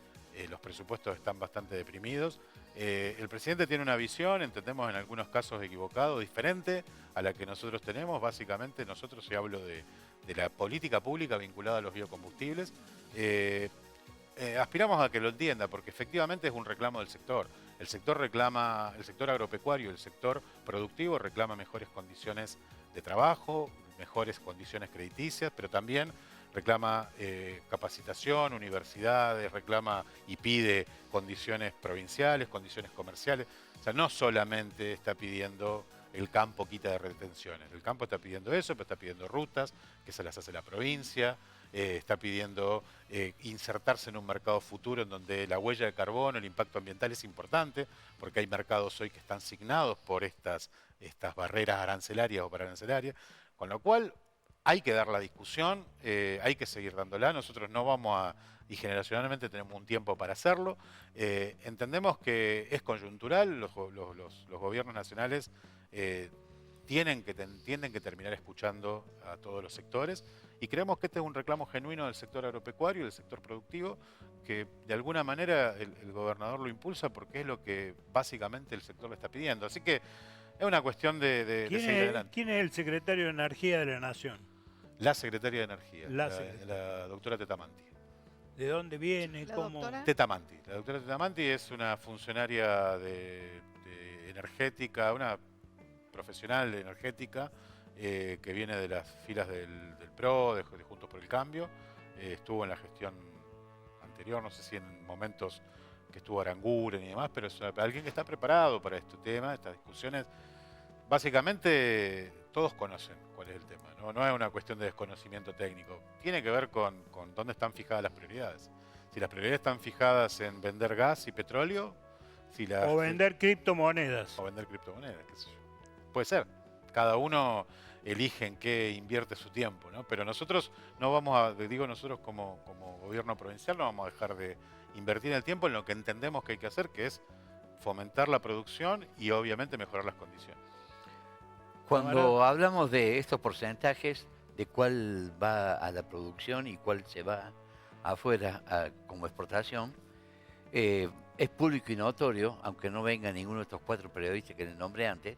los presupuestos están bastante deprimidos. El presidente tiene una visión, entendemos en algunos casos equivocado, diferente a la que nosotros tenemos. Básicamente nosotros, si hablo de la política pública vinculada a los biocombustibles, aspiramos a que lo entienda, porque efectivamente es un reclamo del sector. El sector reclama, el sector agropecuario, el sector productivo reclama mejores condiciones de trabajo, mejores condiciones crediticias, pero también reclama capacitación, universidades, reclama y pide condiciones provinciales, condiciones comerciales. O sea, no solamente está pidiendo el campo quita de retenciones. El campo está pidiendo eso, pero está pidiendo rutas, que se las hace la provincia, está pidiendo insertarse en un mercado futuro en donde la huella de carbono, el impacto ambiental es importante, porque hay mercados hoy que están signados por estas barreras arancelarias o pararancelarias, con lo cual hay que dar la discusión, hay que seguir dándola. Nosotros no vamos a, y generacionalmente tenemos un tiempo para hacerlo. Entendemos que es coyuntural, los gobiernos nacionales tienen que terminar escuchando a todos los sectores, y creemos que este es un reclamo genuino del sector agropecuario y del sector productivo, que de alguna manera el gobernador lo impulsa porque es lo que básicamente el sector le está pidiendo. Así que es una cuestión de seguir adelante. ¿Quién es el secretario de Energía de la Nación? La secretaria de Energía, la doctora Tetamanti. ¿De dónde viene? ¿La ¿Cómo? doctora? Tetamanti. La doctora Tetamanti es una funcionaria de energética, una profesional de energética que viene de las filas del PRO, de Juntos por el Cambio. Estuvo en la gestión anterior, no sé si en momentos que estuvo Aranguren y demás, pero es alguien que está preparado para este tema, estas discusiones. Básicamente todos conocen cuál es el tema, no es una cuestión de desconocimiento técnico, tiene que ver con dónde están fijadas las prioridades. Si las prioridades están fijadas en vender gas y petróleo, o vender criptomonedas. O vender criptomonedas, qué sé yo. Puede ser, cada uno elige en qué invierte su tiempo, ¿no? Pero nosotros no vamos a, digo nosotros como gobierno provincial, no vamos a dejar de invertir el tiempo en lo que entendemos que hay que hacer, que es fomentar la producción y obviamente mejorar las condiciones. Cuando hablamos de estos porcentajes, de cuál va a la producción y cuál se va afuera como exportación, es público y notorio, aunque no venga ninguno de estos 4 periodistas que les nombré antes,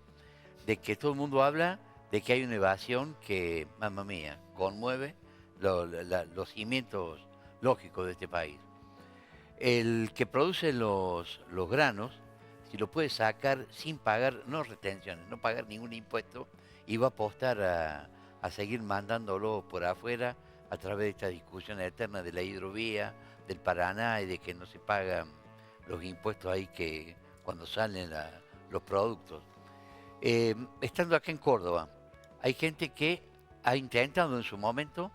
de que todo el mundo habla de que hay una evasión que, mamma mía, conmueve los cimientos lógicos de este país. El que produce los granos, si lo puede sacar sin pagar, no retenciones, no pagar ningún impuesto, y va a apostar a seguir mandándolo por afuera a través de esta discusión eterna de la hidrovía, del Paraná, y de que no se pagan los impuestos ahí que cuando salen los productos. Estando acá en Córdoba, hay gente que ha intentado en su momento,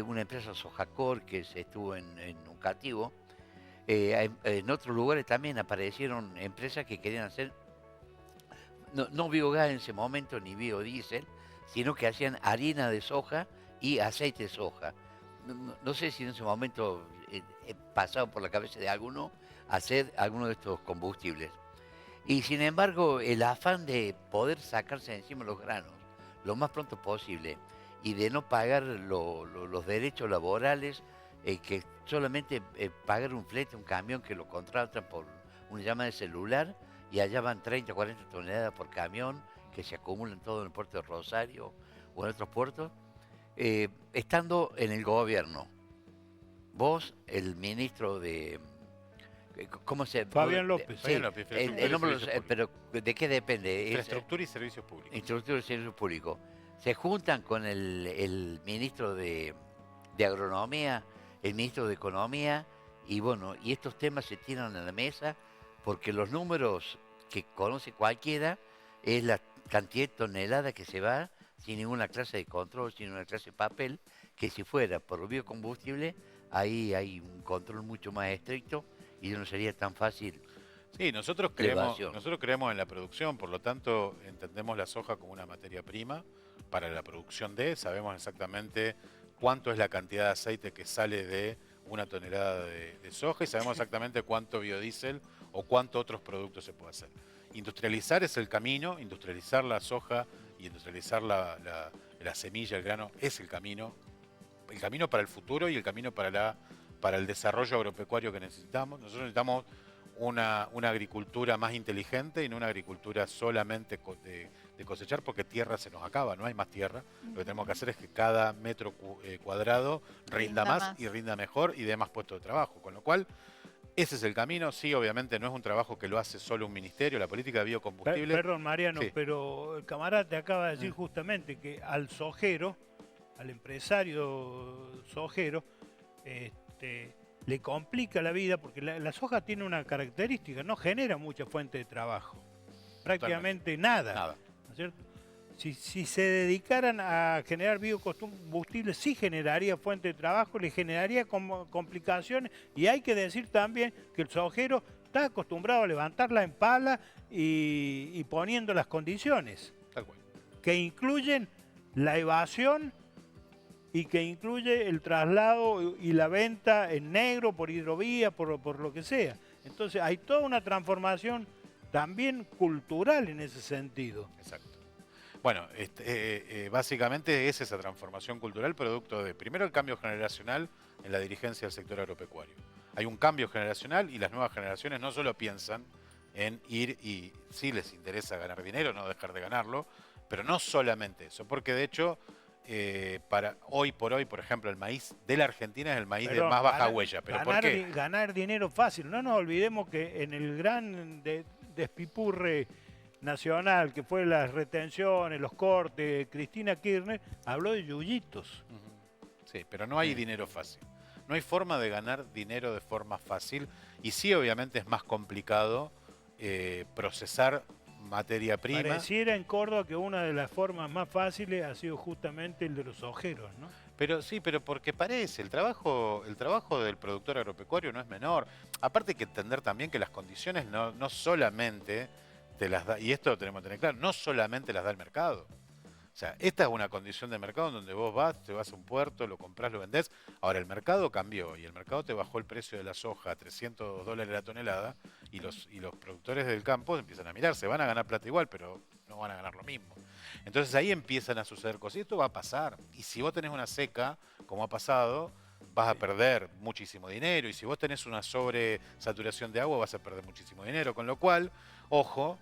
una empresa Sojacor que se estuvo en Uncativo. En otros lugares también aparecieron empresas que querían hacer no biogás en ese momento ni biodiesel, sino que hacían harina de soja y aceite de soja. No sé si en ese momento pasado por la cabeza de alguno hacer alguno de estos combustibles. Y sin embargo, el afán de poder sacarse de encima los granos lo más pronto posible y de no pagar los derechos laborales, que solamente pagar un flete, un camión que lo contratan por una llamada de celular y allá van 30 o 40 toneladas por camión que se acumulan todo en el puerto de Rosario o en otros puertos, estando en el gobierno. Vos, el ministro de... ¿Cómo se...? Fabián López. Sí, Fabián López, el nombre, Servicios pero ¿de qué depende? Infraestructura y servicios públicos. Infraestructura y servicios públicos. Se juntan con el ministro de Agronomía, el ministro de Economía, y bueno, y estos temas se tiran a la mesa porque los números que conoce cualquiera es la cantidad de toneladas que se va sin ninguna clase de control, sin ninguna clase de papel, que si fuera por biocombustible, ahí hay un control mucho más estricto y no sería tan fácil. Sí, nosotros creemos en la producción, por lo tanto entendemos la soja como una materia prima para la producción sabemos exactamente cuánto es la cantidad de aceite que sale de una tonelada de soja y sabemos exactamente cuánto biodiesel o cuántos otros productos se puede hacer. Industrializar es el camino, industrializar la soja y industrializar la semilla, el grano, es el camino para el futuro y el camino para el desarrollo agropecuario que necesitamos. Nosotros necesitamos una agricultura más inteligente y no una agricultura solamente de cosechar, porque tierra se nos acaba, no hay más tierra. Lo que tenemos que hacer es que cada metro cuadrado rinda más y rinda mejor y dé más puestos de trabajo, con lo cual ese es el camino. Sí, obviamente no es un trabajo que lo hace solo un ministerio, la política de biocombustible. Perdón, Mariano, Sí. pero el camarada te acaba de decir justamente que al sojero, al empresario sojero, le complica la vida porque la soja tiene una característica, no genera mucha fuente de trabajo, prácticamente nada. ¿No es cierto? Si se dedicaran a generar biocombustibles, sí generaría fuente de trabajo, le generaría complicaciones, y hay que decir también que el sojero está acostumbrado a levantarla en pala y poniendo las condiciones, Tal cual. que incluyen la evasión y que incluye el traslado y la venta en negro, por hidrovía, por lo que sea. Entonces hay toda una transformación también cultural en ese sentido. Exacto. Bueno, básicamente es esa transformación cultural producto de, primero, el cambio generacional en la dirigencia del sector agropecuario. Hay un cambio generacional y las nuevas generaciones no solo piensan en ir y sí les interesa ganar dinero, no dejar de ganarlo, pero no solamente eso, porque de hecho, para hoy por hoy, por ejemplo, el maíz de la Argentina es el maíz de más baja huella. ¿Pero por qué? Ganar dinero fácil. No nos olvidemos que en el gran despipurre nacional, que fue las retenciones, los cortes, Cristina Kirchner habló de yuyitos. Sí, pero no hay dinero fácil. No hay forma de ganar dinero de forma fácil y sí, obviamente es más complicado procesar materia prima. Pareciera en Córdoba que una de las formas más fáciles ha sido justamente el de los ojeros, ¿no? Pero sí, pero porque parece, el trabajo del productor agropecuario no es menor. Aparte hay que entender también que las condiciones no solamente te las da, y esto lo tenemos que tener claro, no solamente las da el mercado. O sea, esta es una condición de mercado en donde vos te vas a un puerto, lo comprás, lo vendés. Ahora, el mercado cambió y el mercado te bajó el precio de la soja a $300 la tonelada y los productores del campo empiezan a mirar, se van a ganar plata igual, pero no van a ganar lo mismo. Entonces ahí empiezan a suceder cosas y esto va a pasar. Y si vos tenés una seca, como ha pasado, vas a perder muchísimo dinero. Y si vos tenés una sobresaturación de agua, vas a perder muchísimo dinero. Con lo cual, ojo,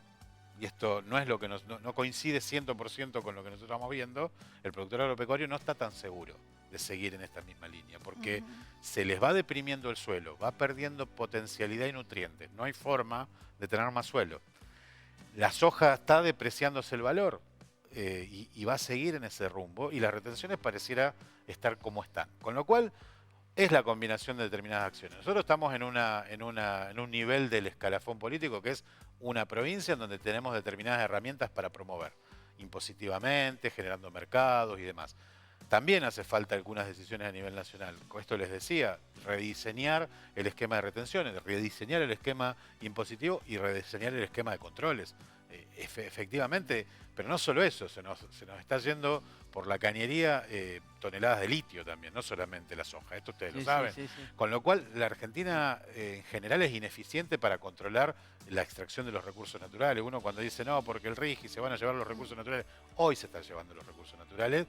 y esto no es lo que no coincide 100% con lo que nosotros estamos viendo, el productor agropecuario no está tan seguro de seguir en esta misma línea, porque se les va deprimiendo el suelo, va perdiendo potencialidad y nutrientes, no hay forma de tener más suelo. La soja está depreciándose el valor y va a seguir en ese rumbo, y las retenciones pareciera estar como están, con lo cual es la combinación de determinadas acciones. Nosotros estamos en un nivel del escalafón político que es una provincia en donde tenemos determinadas herramientas para promover impositivamente, generando mercados y demás. También hace falta algunas decisiones a nivel nacional. Con esto les decía, rediseñar el esquema de retenciones, rediseñar el esquema impositivo y rediseñar el esquema de controles. efectivamente, pero no solo eso, se nos está yendo por la cañería toneladas de litio también, no solamente la soja, esto ustedes lo saben. Sí, sí. Con lo cual, la Argentina en general es ineficiente para controlar la extracción de los recursos naturales. Uno cuando dice, no, porque el RIGI se van a llevar los recursos naturales, hoy se están llevando los recursos naturales,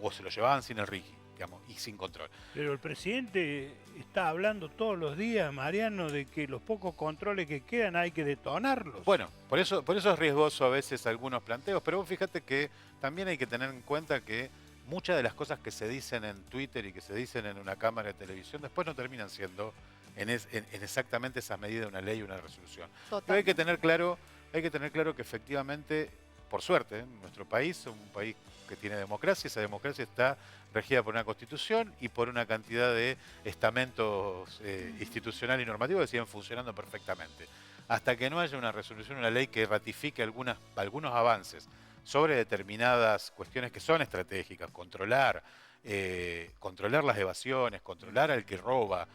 o se los llevaban sin el RIGI, digamos, y sin control. Pero el presidente está hablando todos los días, Mariano, de que los pocos controles que quedan hay que detonarlos. Bueno, por eso es riesgoso a veces algunos planteos, pero vos fíjate que también hay que tener en cuenta que muchas de las cosas que se dicen en Twitter y que se dicen en una cámara de televisión después no terminan siendo en exactamente esas medidas de una ley o una resolución. Pero hay que tener claro que efectivamente, por suerte, nuestro país es un país que tiene democracia, esa democracia está regida por una constitución y por una cantidad de estamentos institucionales y normativos que siguen funcionando perfectamente. Hasta que no haya una resolución, una ley que ratifique algunos avances sobre determinadas cuestiones que son estratégicas, controlar las evasiones, controlar al que roba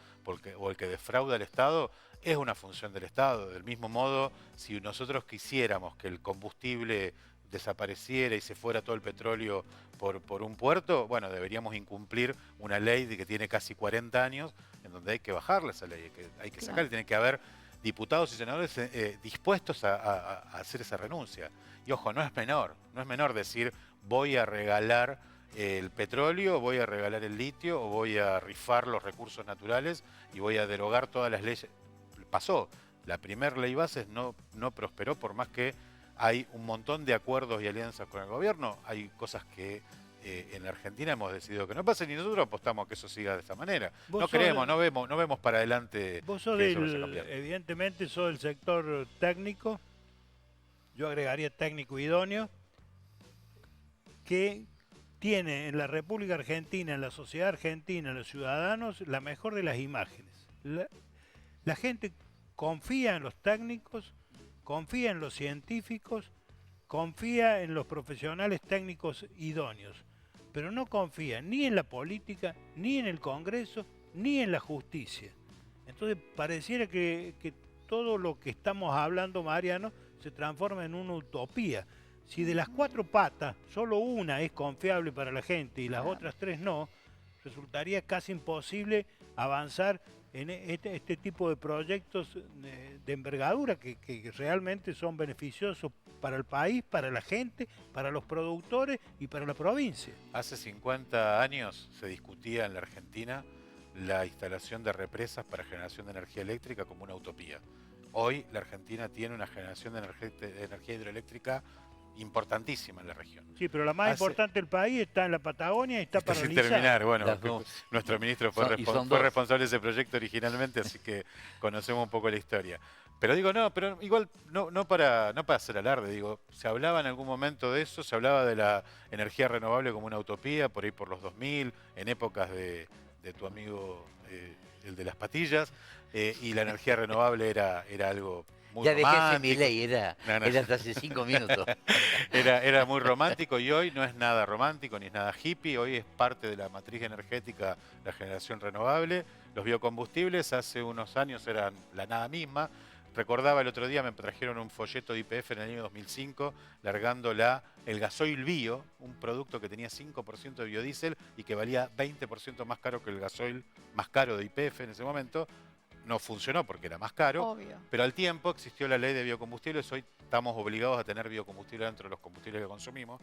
o el que defrauda al Estado, es una función del Estado. Del mismo modo, si nosotros quisiéramos que el combustible desapareciera y se fuera todo el petróleo por un puerto, bueno, deberíamos incumplir una ley que tiene casi 40 años, en donde hay que bajarla esa ley, hay que sacarla, tiene que haber diputados y senadores dispuestos a hacer esa renuncia. Y ojo, no es menor decir voy a regalar el petróleo, voy a regalar el litio o voy a rifar los recursos naturales y voy a derogar todas las leyes. Pasó, la primera ley bases no prosperó, por más que hay un montón de acuerdos y alianzas con el gobierno, hay cosas que en la Argentina hemos decidido que no pasen y nosotros apostamos que eso siga de esta manera. No creemos, no vemos para adelante. Vos sos evidentemente sos del sector técnico, yo agregaría técnico idóneo, que tiene en la República Argentina, en la sociedad argentina, en los ciudadanos, la mejor de las imágenes. La gente confía en los técnicos, confía en los científicos, confía en los profesionales técnicos idóneos, pero no confía ni en la política, ni en el Congreso, ni en la justicia. Entonces pareciera que todo lo que estamos hablando, Mariano, se transforma en una utopía. Si de las 4 patas solo una es confiable para la gente y las otras 3 no, resultaría casi imposible avanzar en este tipo de proyectos de envergadura que realmente son beneficiosos para el país, para la gente, para los productores y para la provincia. Hace 50 años se discutía en la Argentina la instalación de represas para generación de energía eléctrica como una utopía. Hoy la Argentina tiene una generación de energía hidroeléctrica importantísima en la región. Sí, pero la más importante del país está en la Patagonia y está paralizada. Sin terminar, bueno, nuestro ministro fue responsable de ese proyecto originalmente, así que conocemos un poco la historia. Pero digo, pero igual no para hacer alarde, digo, se hablaba en algún momento de eso, se hablaba de la energía renovable como una utopía, por ahí por los 2000, en épocas de tu amigo, el de las patillas, y la energía renovable era algo muy romántico. Ya dejé mi ley, era hasta hace 5 minutos. Era muy romántico y hoy no es nada romántico ni es nada hippie, hoy es parte de la matriz energética la generación renovable. Los biocombustibles hace unos años eran la nada misma. Recordaba el otro día, me trajeron un folleto de YPF en el año 2005, largando el gasoil bio, un producto que tenía 5% de biodiesel y que valía 20% más caro que el gasoil más caro de YPF en ese momento. No funcionó porque era más caro, obvio, pero al tiempo existió la ley de biocombustibles, hoy estamos obligados a tener biocombustible dentro de los combustibles que consumimos.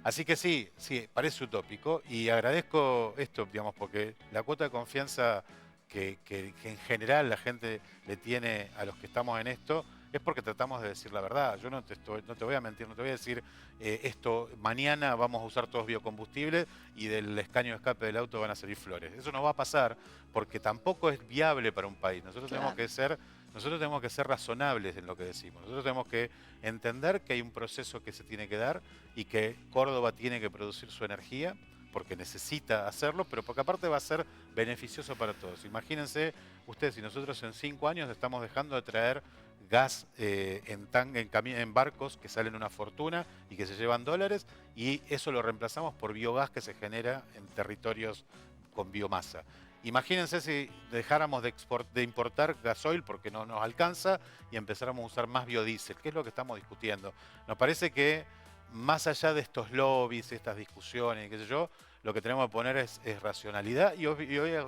Así que sí, parece utópico y agradezco esto, digamos, porque la cuota de confianza que en general la gente le tiene a los que estamos en esto es porque tratamos de decir la verdad. Yo no te voy a mentir, no te voy a decir esto, mañana vamos a usar todos biocombustibles y del escaño de escape del auto van a salir flores. Eso no va a pasar porque tampoco es viable para un país. Nosotros tenemos que ser razonables en lo que decimos. Nosotros tenemos que entender que hay un proceso que se tiene que dar y que Córdoba tiene que producir su energía porque necesita hacerlo, pero porque aparte va a ser beneficioso para todos. Imagínense ustedes, si nosotros en 5 años estamos dejando de traer gas en barcos que salen una fortuna y que se llevan dólares, y eso lo reemplazamos por biogás que se genera en territorios con biomasa. Imagínense si dejáramos de importar gasoil porque no nos alcanza y empezáramos a usar más biodiesel, que es lo que estamos discutiendo. Nos parece que más allá de estos lobbies, estas discusiones, qué sé yo, lo que tenemos que poner es racionalidad y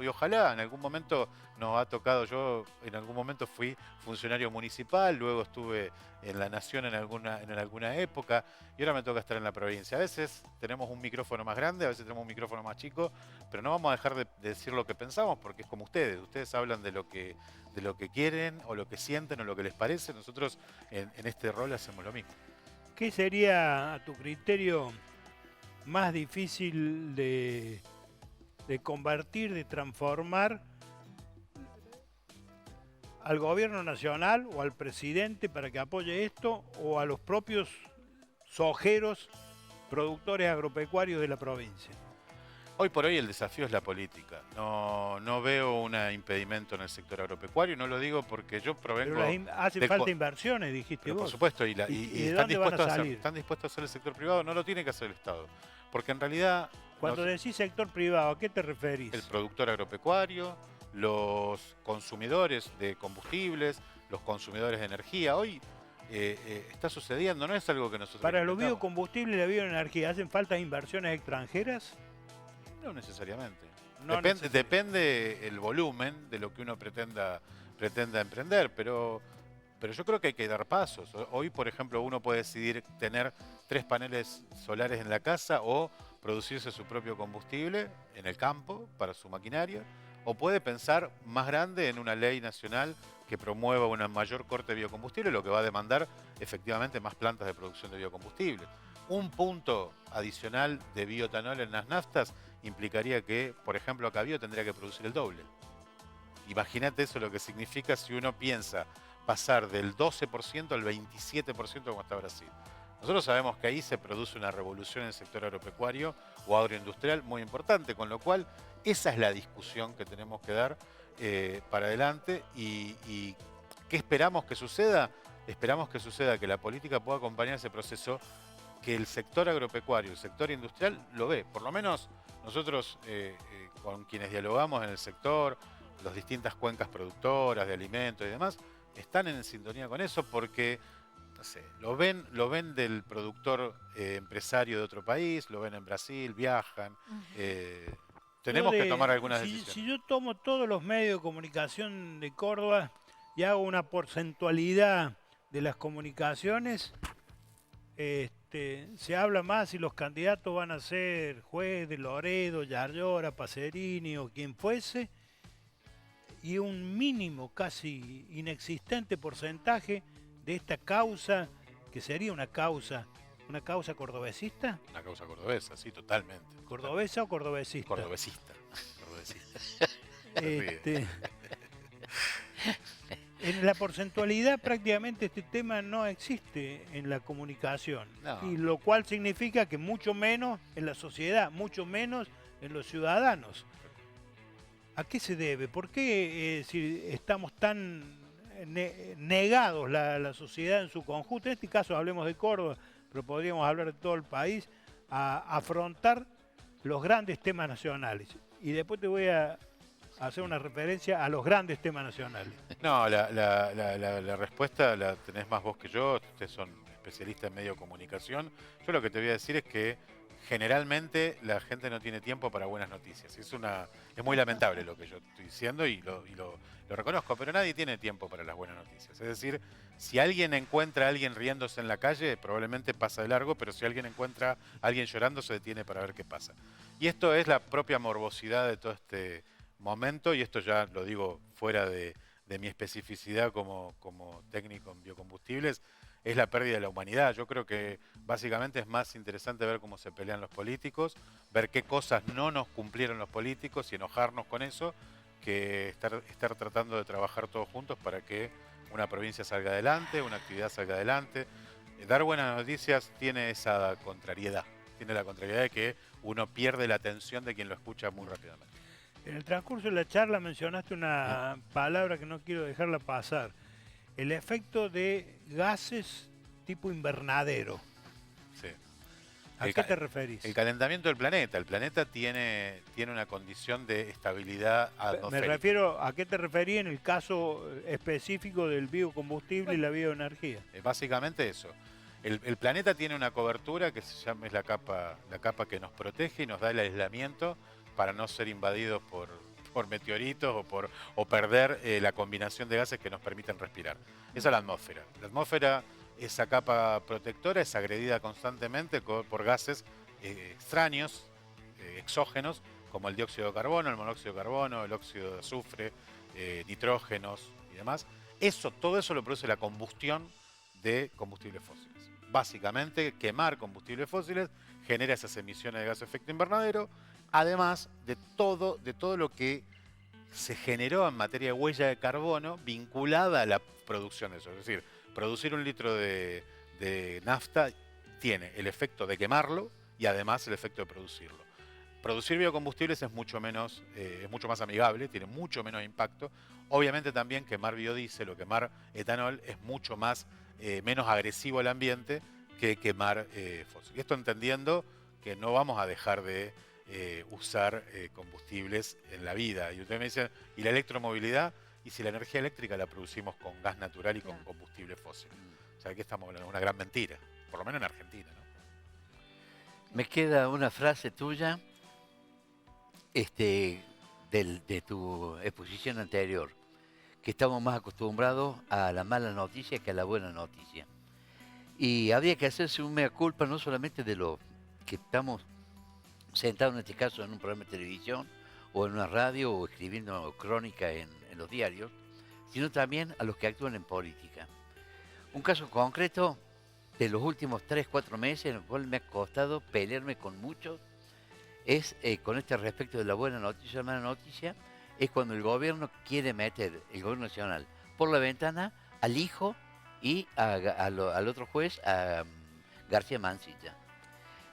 ojalá en algún momento nos ha tocado. Yo en algún momento fui funcionario municipal, luego estuve en la Nación en alguna época y ahora me toca estar en la provincia. A veces tenemos un micrófono más grande, a veces tenemos un micrófono más chico, pero no vamos a dejar de decir lo que pensamos porque es como ustedes hablan de lo que quieren o lo que sienten o lo que les parece. Nosotros en este rol hacemos lo mismo. ¿Qué sería, a tu criterio, más difícil de convertir, de transformar al gobierno nacional o al presidente para que apoye esto, o a los propios sojeros productores agropecuarios de la provincia? Hoy por hoy el desafío es la política. No veo un impedimento en el sector agropecuario, no lo digo porque yo provengo... Pero hace falta inversiones, dijiste pero vos. por supuesto, y están dispuestos están dispuestos a hacer el sector privado, no lo tiene que hacer el Estado. Porque en realidad... Cuando decís sector privado, ¿a qué te referís? El productor agropecuario, los consumidores de combustibles, los consumidores de energía. Hoy está sucediendo, no es algo que nosotros... Para los biocombustibles y la bioenergía, ¿hacen falta inversiones extranjeras? No necesariamente. No Depende el volumen de lo que uno pretenda emprender, pero yo creo que hay que dar pasos. Hoy, por ejemplo, uno puede decidir tener 3 paneles solares en la casa o producirse su propio combustible en el campo para su maquinaria, o puede pensar más grande en una ley nacional que promueva una mayor corte de biocombustible, lo que va a demandar efectivamente más plantas de producción de biocombustible. Un punto adicional de bioetanol en las naftas implicaría que, por ejemplo, Acabio tendría que producir el doble. Imagínate eso lo que significa si uno piensa pasar del 12% al 27% como está Brasil. Nosotros sabemos que ahí se produce una revolución en el sector agropecuario o agroindustrial muy importante, con lo cual esa es la discusión que tenemos que dar para adelante. ¿Y qué esperamos que suceda? Esperamos que suceda que la política pueda acompañar ese proceso, que el sector agropecuario, el sector industrial lo ve. Por lo menos nosotros con quienes dialogamos en el sector, las distintas cuencas productoras de alimentos y demás, están en sintonía con eso porque, no sé, lo ven del productor empresario de otro país, lo ven en Brasil, viajan. Tenemos que tomar algunas decisiones. Si yo tomo todos los medios de comunicación de Córdoba y hago una porcentualidad de las comunicaciones, se habla más si los candidatos van a ser Juez de Loredo, Yarlora, Pacerini o quien fuese, y un mínimo casi inexistente porcentaje de esta causa, que sería una causa cordobesista. Una causa cordobesa, sí, totalmente. ¿Cordobesa o cordobesista? Cordobesista. En la porcentualidad prácticamente este tema no existe en la comunicación, No. Y lo cual significa que mucho menos en la sociedad, mucho menos en los ciudadanos. ¿A qué se debe? ¿Por qué si estamos tan negados la sociedad en su conjunto? En este caso hablemos de Córdoba, pero podríamos hablar de todo el país, a afrontar los grandes temas nacionales. Y después te voy a hacer una referencia a los grandes temas nacionales. No, la respuesta la tenés más vos que yo. Ustedes son especialistas en medio de comunicación. Yo lo que te voy a decir es que generalmente la gente no tiene tiempo para buenas noticias. Es muy lamentable lo que yo estoy diciendo y lo reconozco, pero nadie tiene tiempo para las buenas noticias. Es decir, si alguien encuentra a alguien riéndose en la calle, probablemente pasa de largo, pero si alguien encuentra a alguien llorando, se detiene para ver qué pasa. Y esto es la propia morbosidad de todo este momento, y esto ya lo digo fuera de mi especificidad como técnico en biocombustibles, es la pérdida de la humanidad. Yo creo que básicamente es más interesante ver cómo se pelean los políticos, ver qué cosas no nos cumplieron los políticos y enojarnos con eso, que estar tratando de trabajar todos juntos para que una provincia salga adelante, una actividad salga adelante. Dar buenas noticias tiene esa contrariedad, tiene la contrariedad de que uno pierde la atención de quien lo escucha muy rápidamente. En el transcurso de la charla mencionaste una palabra que no quiero dejarla pasar: el efecto de gases tipo invernadero. Sí. ¿A qué te referís? El calentamiento del planeta. El planeta tiene una condición de estabilidad Me atmosférica. refiero a qué te referí en el caso específico del biocombustible y la bioenergía. Básicamente eso. El planeta tiene una cobertura que se llama, es la capa que nos protege y nos da el aislamiento para no ser invadidos por meteoritos o perder la combinación de gases que nos permiten respirar. Esa es la atmósfera. La atmósfera, esa capa protectora, es agredida constantemente por gases extraños, exógenos, como el dióxido de carbono, el monóxido de carbono, el óxido de azufre, nitrógenos y demás. Todo eso lo produce la combustión de combustibles fósiles. Básicamente, quemar combustibles fósiles genera esas emisiones de gas de efecto invernadero, además de todo lo que se generó en materia de huella de carbono vinculada a la producción de eso. Es decir, producir un litro de nafta tiene el efecto de quemarlo y además el efecto de producirlo. Producir biocombustibles es mucho más amigable, tiene mucho menos impacto. Obviamente también quemar biodiesel o quemar etanol es mucho menos agresivo al ambiente que quemar fósil. Y esto entendiendo que no vamos a dejar de usar combustibles en la vida. Y ustedes me dicen, ¿y la electromovilidad? Y si la energía eléctrica la producimos con gas natural y con combustible fósil. O sea, aquí estamos hablando de una gran mentira, por lo menos en Argentina, ¿no? Me queda una frase tuya de tu exposición anterior, que estamos más acostumbrados a la mala noticia que a la buena noticia. Y habría que hacerse un mea culpa no solamente de lo que estamos sentados en este caso en un programa de televisión o en una radio o escribiendo crónica en los diarios, sino también a los que actúan en política. Un caso concreto de los últimos 3-4 meses en el cual me ha costado pelearme con muchos es con este respecto de la buena noticia y la mala noticia, es cuando el gobierno quiere meter, el gobierno nacional, por la ventana al hijo y al otro juez, a García Mansilla.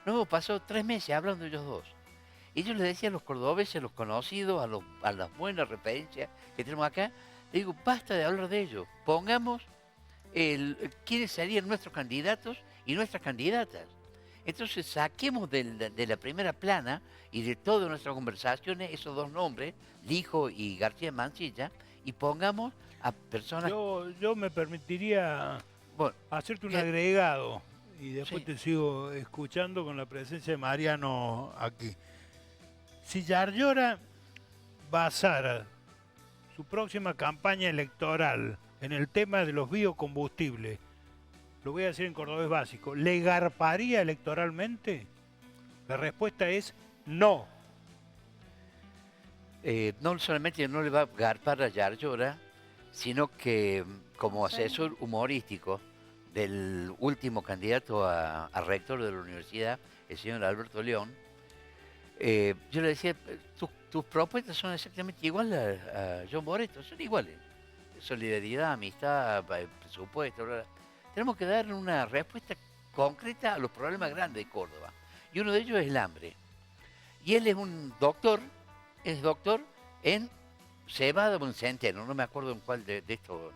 Nos hemos pasado 3 meses hablando ellos dos. Y yo les decía a los cordobeses, a los conocidos, a las buenas referencias que tenemos acá, les digo, basta de hablar de ellos. Pongamos quiénes serían nuestros candidatos y nuestras candidatas. Entonces saquemos de la primera plana y de todas nuestras conversaciones esos dos nombres, Lijo y García Mansilla, y pongamos a personas... Yo me permitiría hacerte un agregado y después te sigo escuchando con la presencia de Mariano aquí. Si Yarlora basara su próxima campaña electoral en el tema de los biocombustibles, lo voy a decir en cordobés básico, ¿le garparía electoralmente? La respuesta es no. No solamente no le va a garpar a Yarlora, sino que como asesor humorístico del último candidato a rector de la universidad, el señor Alberto León, yo le decía, tus propuestas son exactamente iguales a John Boretto, son iguales. Solidaridad, amistad, presupuesto, bla, bla. Tenemos que dar una respuesta concreta a los problemas grandes de Córdoba. Y uno de ellos es el hambre. Y él es un doctor, es doctor en cebada o en centeno, no me acuerdo en cuál de estos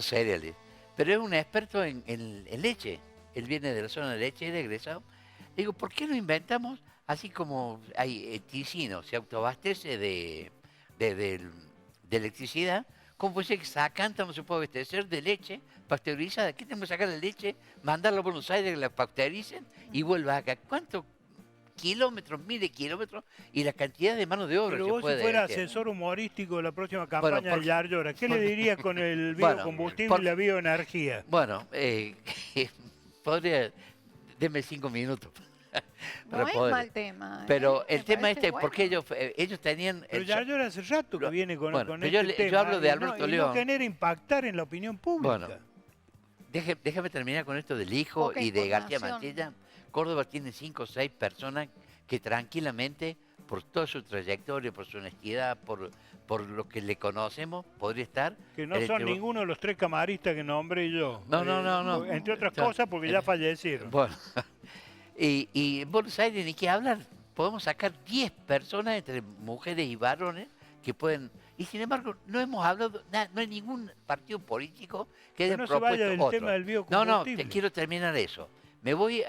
cereales. Pero es un experto en leche. Él viene de la zona de leche, él es egresado. Le digo, ¿por qué no inventamos, así como hay Ticino, se autoabastece de electricidad, ¿cómo puede ser que Sacanta no se puede abastecer de leche pasteurizada? ¿Qué tenemos que sacar la leche, mandarla a Buenos Aires, que la pasteuricen y vuelva acá? ¿Cuántos kilómetros, miles de kilómetros y la cantidad de mano de obra? Pero vos, si fuera asesor humorístico de la próxima campaña de Yarlora, ¿qué le dirías con el biocombustible y la bioenergía? Bueno, podría... Deme 5 minutos. No es mal tema. Pero el tema porque ellos tenían... Pero Yarlora hace rato que viene con este tema. Yo hablo de Alberto León. Y no genera impactar en la opinión pública. Bueno, déjame terminar con esto del hijo y de García Mansilla. Córdoba tiene 5 o 6 personas que tranquilamente, por toda su trayectoria, por su honestidad, por lo que le conocemos, podría estar... Que no son ninguno de los 3 camaristas que nombré yo. No. Entre otras cosas porque ya fallecieron. Bueno, y en Buenos Aires ni qué hablar. Podemos sacar 10 personas entre mujeres y varones que pueden... Y sin embargo, no hemos hablado, no hay ningún partido político que haya propuesto se vaya del tema del biocombustible. No, quiero terminar eso. Me voy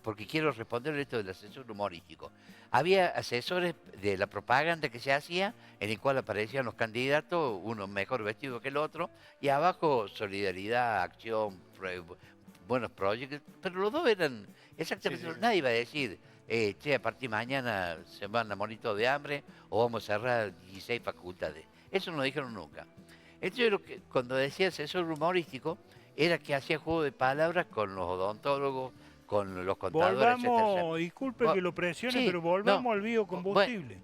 porque quiero responder esto del asesor humorístico. Había asesores de la propaganda que se hacía, en el cual aparecían los candidatos, uno mejor vestido que el otro, y abajo solidaridad, acción, buenos proyectos, pero los dos eran exactamente, nadie iba a decir, che, a partir de mañana se van a morir todos de hambre o vamos a cerrar 16 facultades. Eso no lo dijeron nunca. Entonces, cuando decía asesor humorístico, era que hacía juego de palabras con los odontólogos, con los contadores, Volvamos, disculpe que lo presione, sí, pero volvamos no, al biocombustible.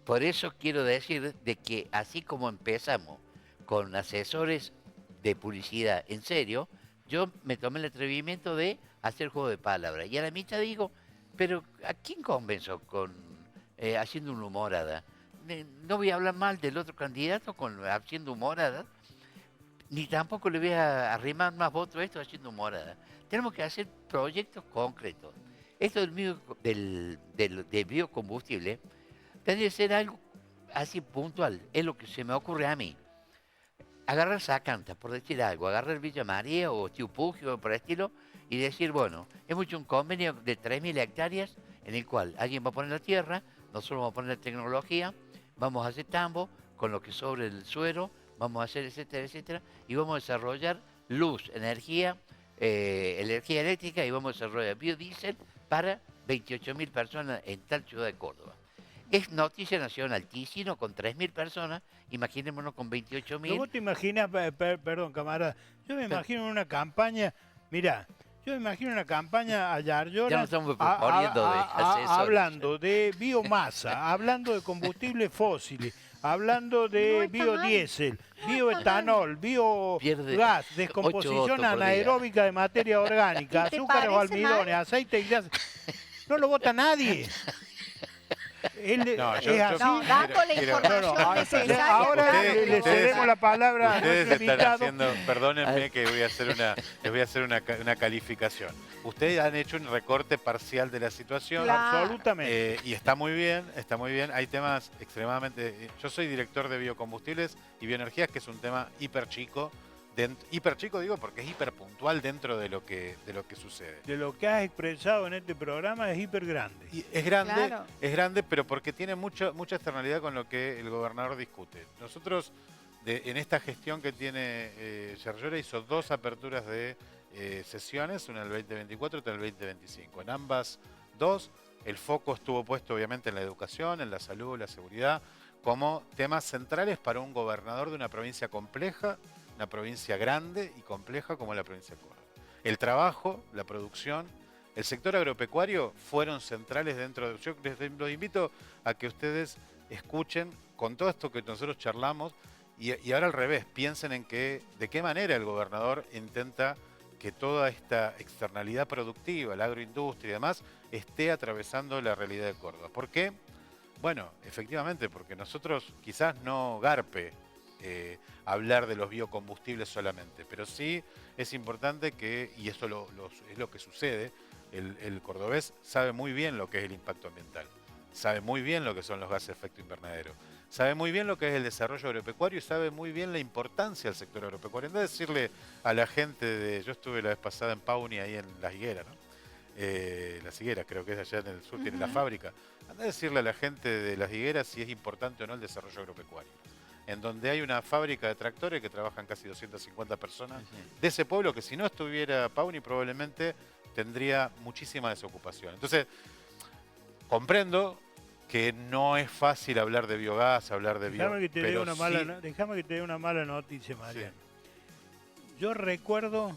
Por eso quiero decir de que así como empezamos con asesores de publicidad en serio, yo me tomé el atrevimiento de hacer juego de palabras. Y a la mitad digo, pero ¿a quién convenzo con haciendo una humorada? No voy a hablar mal del otro candidato haciendo humorada, ni tampoco le voy a arrimar más votos a esto haciendo humorada. Tenemos que hacer proyectos concretos. Esto del biocombustible tendría que ser algo así puntual, es lo que se me ocurre a mí. Agarrar Sacanta, por decir algo, agarrar Villa María o Tiupugio, por el estilo, y decir, bueno, hemos hecho un convenio de 3.000 hectáreas en el cual alguien va a poner la tierra, nosotros vamos a poner la tecnología, vamos a hacer tambo con lo que sobre el suero, vamos a hacer etcétera, etcétera, y vamos a desarrollar luz, energía eléctrica, y vamos a desarrollar biodiesel para 28.000 personas en tal ciudad de Córdoba. Es noticia nacional, Ticino con 3.000 personas, imaginémonos con 28.000. ¿Vos te imaginas, perdón, camarada, yo me imagino una campaña, mirá, yo me imagino una campaña a Yarlora Ya no estamos proponiendo de asesores. hablando de biomasa, hablando de combustibles fósiles, hablando de No está biodiesel, mal. bioetanol, Pierde biogás, 8 descomposición votos por día. anaeróbica de materia orgánica, ¿Y te azúcares o parece almidones, mal? aceite y grasa. No lo vota nadie. No, es yo- así. No, dando la Quiero- información necesaria. Ahora Ustedes- le cedemos la palabra a Ustedes nuestro están invitado. haciendo, perdónenme que les voy a hacer una calificación. Ustedes han hecho un recorte parcial de la situación. Claro. Absolutamente. Y está muy bien, está muy bien. Hay temas extremadamente... Yo soy director de biocombustibles y bioenergías, que es un tema hiper chico. Hiper chico digo porque es hiper puntual dentro de lo que sucede. De lo que has expresado en este programa es hiper grande. Y Claro. es grande, pero porque tiene mucha externalidad con lo que el gobernador discute. Nosotros, en esta gestión que tiene Yarlora, hizo 2 aperturas de sesiones, una en el 2024 y otra en el 2025. En ambas 2, el foco estuvo puesto obviamente en la educación, en la salud, la seguridad, como temas centrales para un gobernador de una provincia compleja, una provincia grande y compleja como la provincia de Córdoba. El trabajo, la producción, el sector agropecuario fueron centrales dentro de... Yo los invito a que ustedes escuchen con todo esto que nosotros charlamos y ahora al revés, piensen en de qué manera el gobernador intenta que toda esta externalidad productiva, la agroindustria y demás, esté atravesando la realidad de Córdoba. ¿Por qué? Bueno, efectivamente, porque nosotros quizás no garpe hablar de los biocombustibles solamente, pero sí es importante que, y eso es lo que sucede, el cordobés sabe muy bien lo que es el impacto ambiental, sabe muy bien lo que son los gases de efecto invernadero, sabe muy bien lo que es el desarrollo agropecuario y sabe muy bien la importancia del sector agropecuario. En vez de decirle a la gente yo estuve la vez pasada en Pauni, ahí en Las Higueras, ¿no? Las Higueras, creo que es allá en el sur, tiene la fábrica. Anda a decirle a la gente de Las Higueras si es importante o no el desarrollo agropecuario. En donde hay una fábrica de tractores que trabajan casi 250 personas de ese pueblo, que si no estuviera Pauni probablemente tendría muchísima desocupación. Entonces, comprendo que no es fácil hablar de biogás, hablar de Déjame que te dé pero una sí- déjame que te dé una mala noticia, Mariano. Yo recuerdo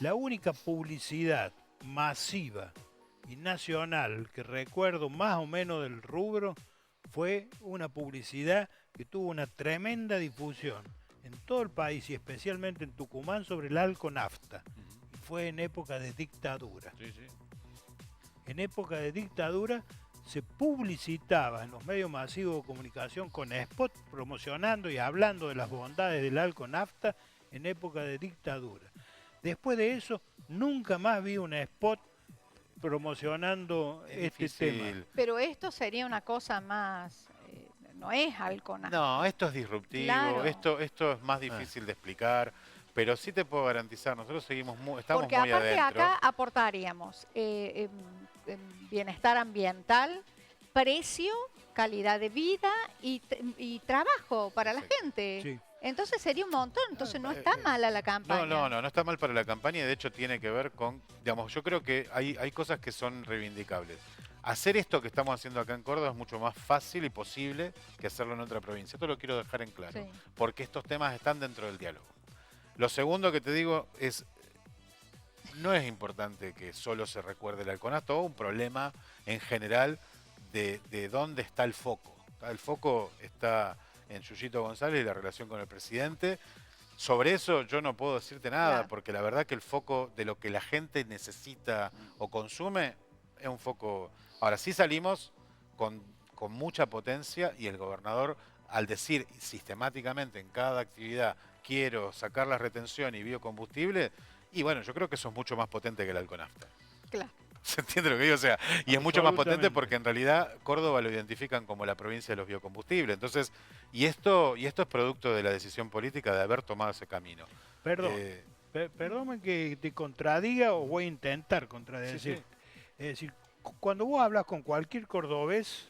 la única publicidad masiva y nacional que recuerdo más o menos del rubro fue una publicidad que tuvo una tremenda difusión en todo el país y especialmente en Tucumán sobre el Alconafta. Y fue en época de dictadura. Sí, sí. En época de dictadura se publicitaba en los medios masivos de comunicación con spot promocionando y hablando de las bondades del Alconafta en época de dictadura. Después de eso, nunca más vi un spot promocionando Es este difícil. tema. Pero esto sería una cosa más, no es Alconafta. No, esto es disruptivo, Claro. esto es más difícil de explicar, Pero sí te puedo garantizar, nosotros estamos Porque muy aparte adentro. acá aportaríamos bienestar ambiental, precio, calidad de vida y trabajo para la Exacto. gente. Sí. Entonces sería un montón, entonces no está mala la campaña. No está mal para la campaña y de hecho tiene que ver con, digamos, yo creo que hay cosas que son reivindicables. Hacer esto que estamos haciendo acá en Córdoba es mucho más fácil y posible que hacerlo en otra provincia. Esto lo quiero dejar en claro, Sí. porque estos temas están dentro del diálogo. Lo segundo que te digo es, no es importante que solo se recuerde el halconato, o un problema en general de dónde está el foco. El foco está en Yuyito González y la relación con el presidente. Sobre eso yo no puedo decirte nada, Claro. porque la verdad que el foco de lo que la gente necesita o consume es un foco... Ahora sí salimos con mucha potencia y el gobernador, al decir sistemáticamente en cada actividad quiero sacar la retención y biocombustible, y bueno, yo creo que eso es mucho más potente que el alconafta. Claro. ¿Se entiende lo que digo? O sea, y es mucho más potente Absolutamente. porque en realidad Córdoba lo identifican como la provincia de los biocombustibles. Entonces, y esto es producto de la decisión política de haber tomado ese camino. Perdón, Eh, perdóname que te contradiga o voy a intentar contradecir. Sí. Es decir, cuando vos hablas con cualquier cordobés,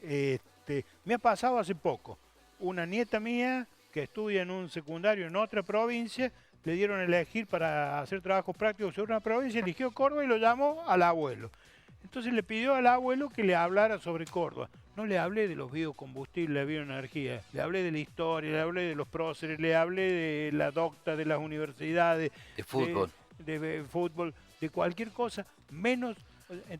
me ha pasado hace poco. Una nieta mía que estudia en un secundario en otra provincia, le dieron a elegir para hacer trabajos prácticos sobre una provincia, eligió Córdoba y lo llamó al abuelo. Entonces le pidió al abuelo que le hablara sobre Córdoba. No le hablé de los biocombustibles, la bioenergía, le hablé de la historia, le hablé de los próceres, le hablé de la docta, de las universidades, De fútbol. de fútbol, de cualquier cosa, menos...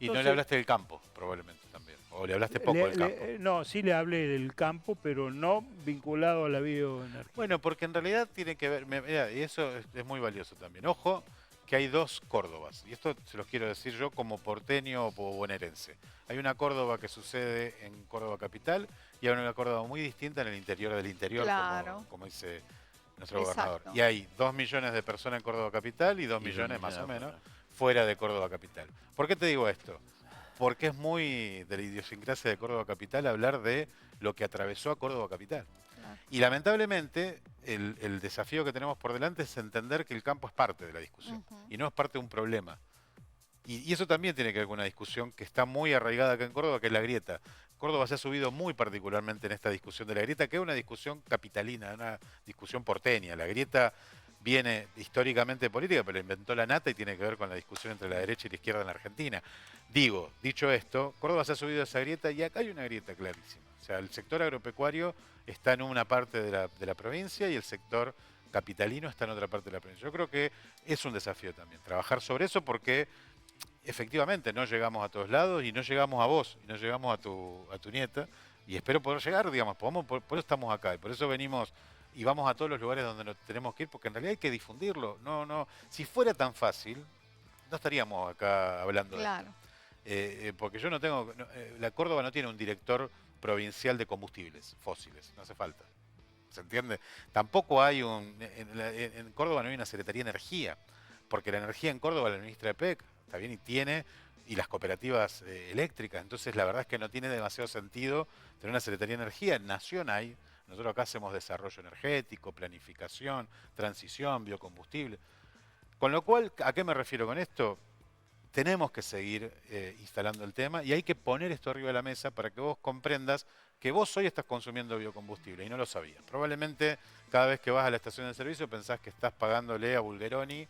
y no le hablaste del campo, probablemente también. O le hablaste poco del campo. No, sí le hablé del campo, pero no vinculado a la bioenergía. Bueno, porque en realidad tiene que ver, mira, y eso es muy valioso también. Ojo, que hay dos Córdobas, y esto se los quiero decir yo como porteño o bonaerense. Hay una Córdoba que sucede en Córdoba capital y hay una Córdoba muy distinta en el interior del interior, Claro. como dice nuestro gobernador. Exacto. Y hay 2 millones de personas en Córdoba capital y 2 Y 2 millones más o millones menos afuera. fuera de Córdoba capital. ¿Por qué te digo esto? Porque es muy de la idiosincrasia de Córdoba capital hablar de lo que atravesó a Córdoba capital. Claro. Y lamentablemente el desafío que tenemos por delante es entender que el campo es parte de la discusión Ujú. y no es parte de un problema. Y eso también tiene que ver con una discusión que está muy arraigada acá en Córdoba, que es la grieta. Córdoba se ha subido muy particularmente en esta discusión de la grieta, que es una discusión capitalina, una discusión porteña. La grieta viene históricamente política, pero la inventó la nata y tiene que ver con la discusión entre la derecha y la izquierda en la Argentina. Dicho esto, Córdoba se ha subido a esa grieta y acá hay una grieta clarísima. O sea, el sector agropecuario está en una parte de la provincia y el sector capitalino está en otra parte de la provincia. Yo creo que es un desafío también trabajar sobre eso porque efectivamente no llegamos a todos lados y no llegamos a vos y no llegamos a tu nieta y espero poder llegar, digamos, por eso estamos acá y por eso venimos y vamos a todos los lugares donde nos tenemos que ir porque en realidad hay que difundirlo. No, si fuera tan fácil, no estaríamos acá hablando Claro. de esto. Porque yo no tengo, la Córdoba no tiene un director provincial de combustibles fósiles, no hace falta. ¿Se entiende? Tampoco hay en Córdoba no hay una Secretaría de Energía, porque la energía en Córdoba la ministra de PEC, está bien, y las cooperativas eléctricas, entonces la verdad es que no tiene demasiado sentido tener una Secretaría de Energía. Nación hay, nosotros acá hacemos desarrollo energético, planificación, transición, biocombustible. Con lo cual, ¿a qué me refiero con esto? Tenemos que seguir instalando el tema y hay que poner esto arriba de la mesa para que vos comprendas que vos hoy estás consumiendo biocombustible y no lo sabías. Probablemente cada vez que vas a la estación de servicio pensás que estás pagándole a Bulgeroni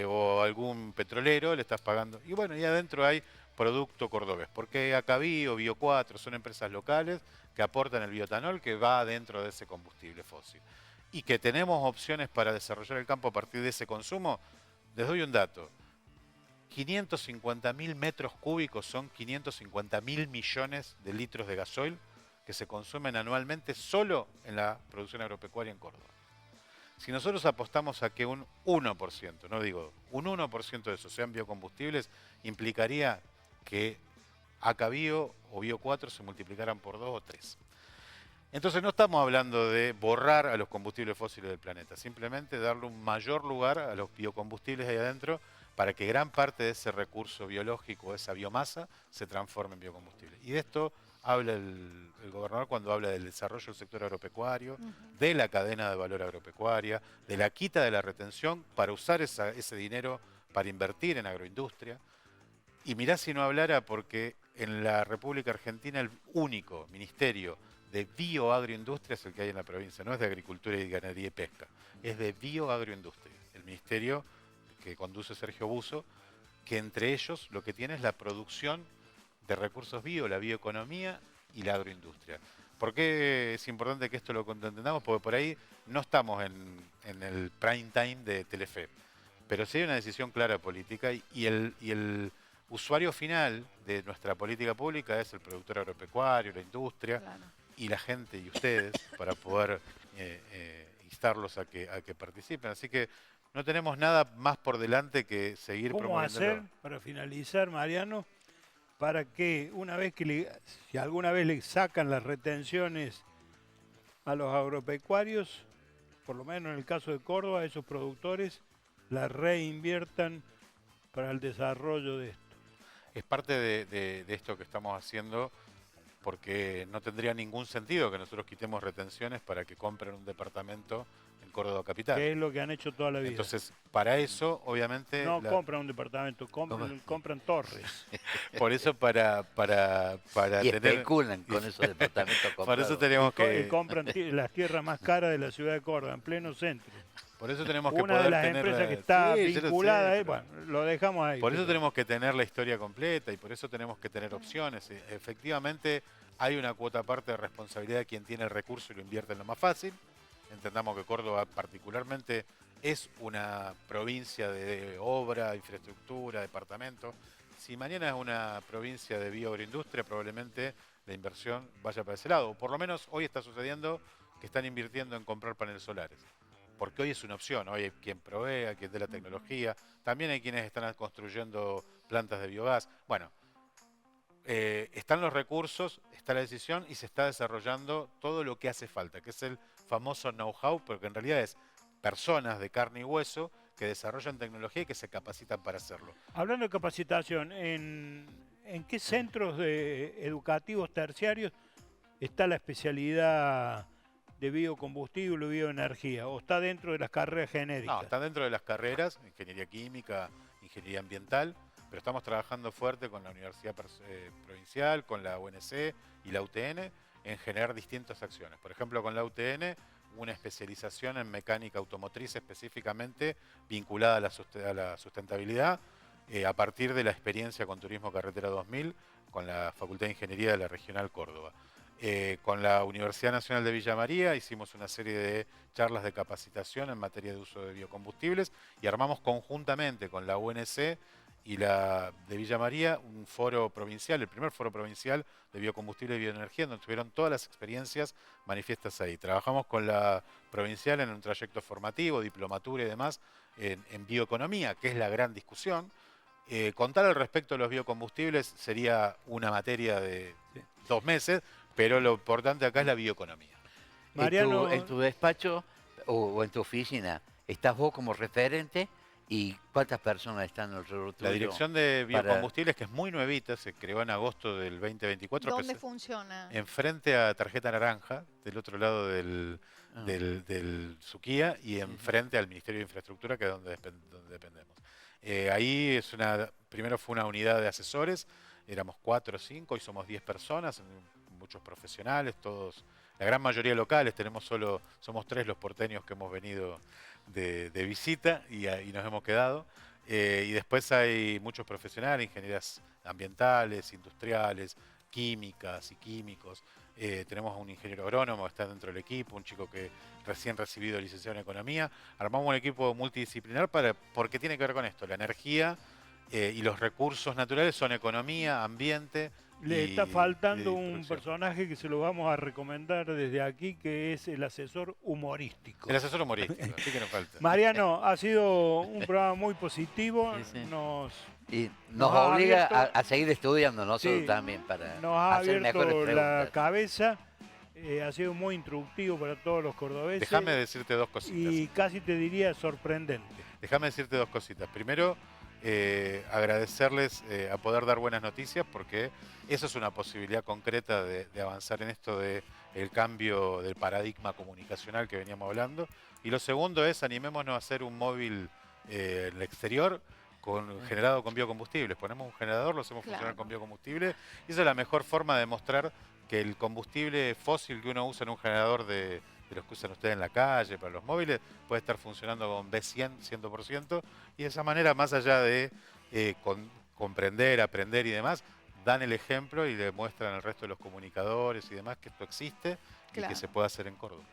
o a algún petrolero, le estás pagando. Y bueno, y adentro hay producto cordobés, porque Acabí Bio 4 son empresas locales que aportan el bioetanol que va dentro de ese combustible fósil. Y que tenemos opciones para desarrollar el campo a partir de ese consumo. Les doy un dato. 550.000 metros cúbicos son 550.000 millones de litros de gasoil que se consumen anualmente solo en la producción agropecuaria en Córdoba. Si nosotros apostamos a que un 1%, no digo, un 1% de eso sean biocombustibles, implicaría que Acabío o Bio 4 se multiplicaran por 2 o 3. Entonces no estamos hablando de borrar a los combustibles fósiles del planeta, simplemente darle un mayor lugar a los biocombustibles ahí adentro para que gran parte de ese recurso biológico, esa biomasa, se transforme en biocombustible. Y de esto habla el gobernador cuando habla del desarrollo del sector agropecuario, de la cadena de valor agropecuaria, de la quita de la retención para usar ese dinero para invertir en agroindustria. Y mirá si no hablara, porque en la República Argentina el único ministerio de bioagroindustria es el que hay en la provincia, no es de Agricultura y Ganadería y Pesca, es de bioagroindustria, el ministerio que conduce Sergio Buso, que entre ellos lo que tiene es la producción de recursos bio, la bioeconomía y la agroindustria. ¿Por qué es importante que esto lo entendamos? Porque por ahí no estamos en el prime time de Telefe, pero sí hay una decisión clara política y el usuario final de nuestra política pública es el productor agropecuario, la industria, claro, y la gente y ustedes para poder instarlos a que participen. Así que no tenemos nada más por delante que seguir promoviéndolo. ¿Cómo hacer, para finalizar, Mariano, para que una vez que si alguna vez le sacan las retenciones a los agropecuarios, por lo menos en el caso de Córdoba, esos productores las reinviertan para el desarrollo de esto? Es parte de esto que estamos haciendo, porque no tendría ningún sentido que nosotros quitemos retenciones para que compren un departamento en Córdoba capital. Que es lo que han hecho toda la vida. Entonces, para eso, obviamente... No compran un departamento, compran torres. Por eso, para y especulan con esos departamentos comprados. Por eso tenemos que... compran las tierras más caras de la ciudad de Córdoba, en pleno centro. Por eso tenemos que una de las empresas que está vinculada, bueno, lo dejamos ahí. Por eso tenemos que tener la historia completa y por eso tenemos que tener opciones. Efectivamente, hay una cuota aparte de responsabilidad de quien tiene el recurso y lo invierte en lo más fácil. Entendamos que Córdoba particularmente es una provincia de obra, infraestructura, departamento. Si mañana es una provincia de bioagroindustria, probablemente la inversión vaya para ese lado. Por lo menos hoy está sucediendo que están invirtiendo en comprar paneles solares. Porque hoy es una opción, hoy hay quien provea, quien dé la tecnología, también hay quienes están construyendo plantas de biogás. Bueno, están los recursos, está la decisión y se está desarrollando todo lo que hace falta, que es el famoso know-how, porque en realidad es personas de carne y hueso que desarrollan tecnología y que se capacitan para hacerlo. Hablando de capacitación, ¿en qué centros educativos terciarios está la especialidad de biocombustible, bioenergía, o está dentro de las carreras genéricas? No, está dentro de las carreras, ingeniería química, ingeniería ambiental, pero estamos trabajando fuerte con la Universidad Provincial, con la UNC y la UTN en generar distintas acciones. Por ejemplo, con la UTN, una especialización en mecánica automotriz específicamente vinculada a la sustentabilidad, a partir de la experiencia con Turismo Carretera 2000, con la Facultad de Ingeniería de la Regional Córdoba. Con la Universidad Nacional de Villa María hicimos una serie de charlas de capacitación en materia de uso de biocombustibles y armamos conjuntamente con la UNC y la de Villa María un foro provincial, el primer foro provincial de biocombustible y bioenergía, donde tuvieron todas las experiencias manifiestas ahí. Trabajamos con la provincial en un trayecto formativo, diplomatura y demás, en bioeconomía, que es la gran discusión. Contar al respecto de los biocombustibles sería una materia de 2 meses, pero lo importante acá es la bioeconomía. Mariano, ¿En tu despacho o en tu oficina estás vos como referente? ¿Y cuántas personas están alrededor tuyo? La dirección de biocombustibles, que es muy nuevita, se creó en agosto del 2024. ¿Dónde funciona? Enfrente a Tarjeta Naranja, del otro lado del Suquía, y enfrente al Ministerio de Infraestructura, que es donde dependemos. Ahí primero fue una unidad de asesores, éramos 4 o 5, hoy somos 10 personas, muchos profesionales, todos, la gran mayoría locales, somos 3 los porteños que hemos venido de visita y nos hemos quedado. Y después hay muchos profesionales, ingenierías ambientales, industriales, químicas y químicos. Tenemos un ingeniero agrónomo que está dentro del equipo, un chico que recién recibido licenciado en economía. Armamos un equipo multidisciplinar porque tiene que ver con esto, la energía y los recursos naturales son economía, ambiente. Le está faltando un personaje que se lo vamos a recomendar desde aquí, que es el asesor humorístico. El asesor humorístico, sí que nos falta. Mariano, ha sido un programa muy positivo. Sí. Nos nos obliga a seguir estudiando nosotros también para nos ha hacer mejores abierto preguntas. la cabeza. Ha sido muy instructivo para todos los cordobeses. Déjame decirte 2 cositas. Y casi te diría sorprendente. Déjame decirte 2 cositas. Primero, agradecerles a poder dar buenas noticias, porque eso es una posibilidad concreta de avanzar en esto de el cambio del paradigma comunicacional que veníamos hablando. Y lo segundo es, animémonos a hacer un móvil en el exterior generado con biocombustibles. Ponemos un generador, lo hacemos funcionar con biocombustible, y esa es la mejor forma de demostrar que el combustible fósil que uno usa en un generador de los que usan ustedes en la calle, para los móviles, puede estar funcionando con B100, 100%, y de esa manera, más allá de comprender, aprender y demás, dan el ejemplo y demuestran al resto de los comunicadores y demás que esto existe y que se puede hacer en Córdoba.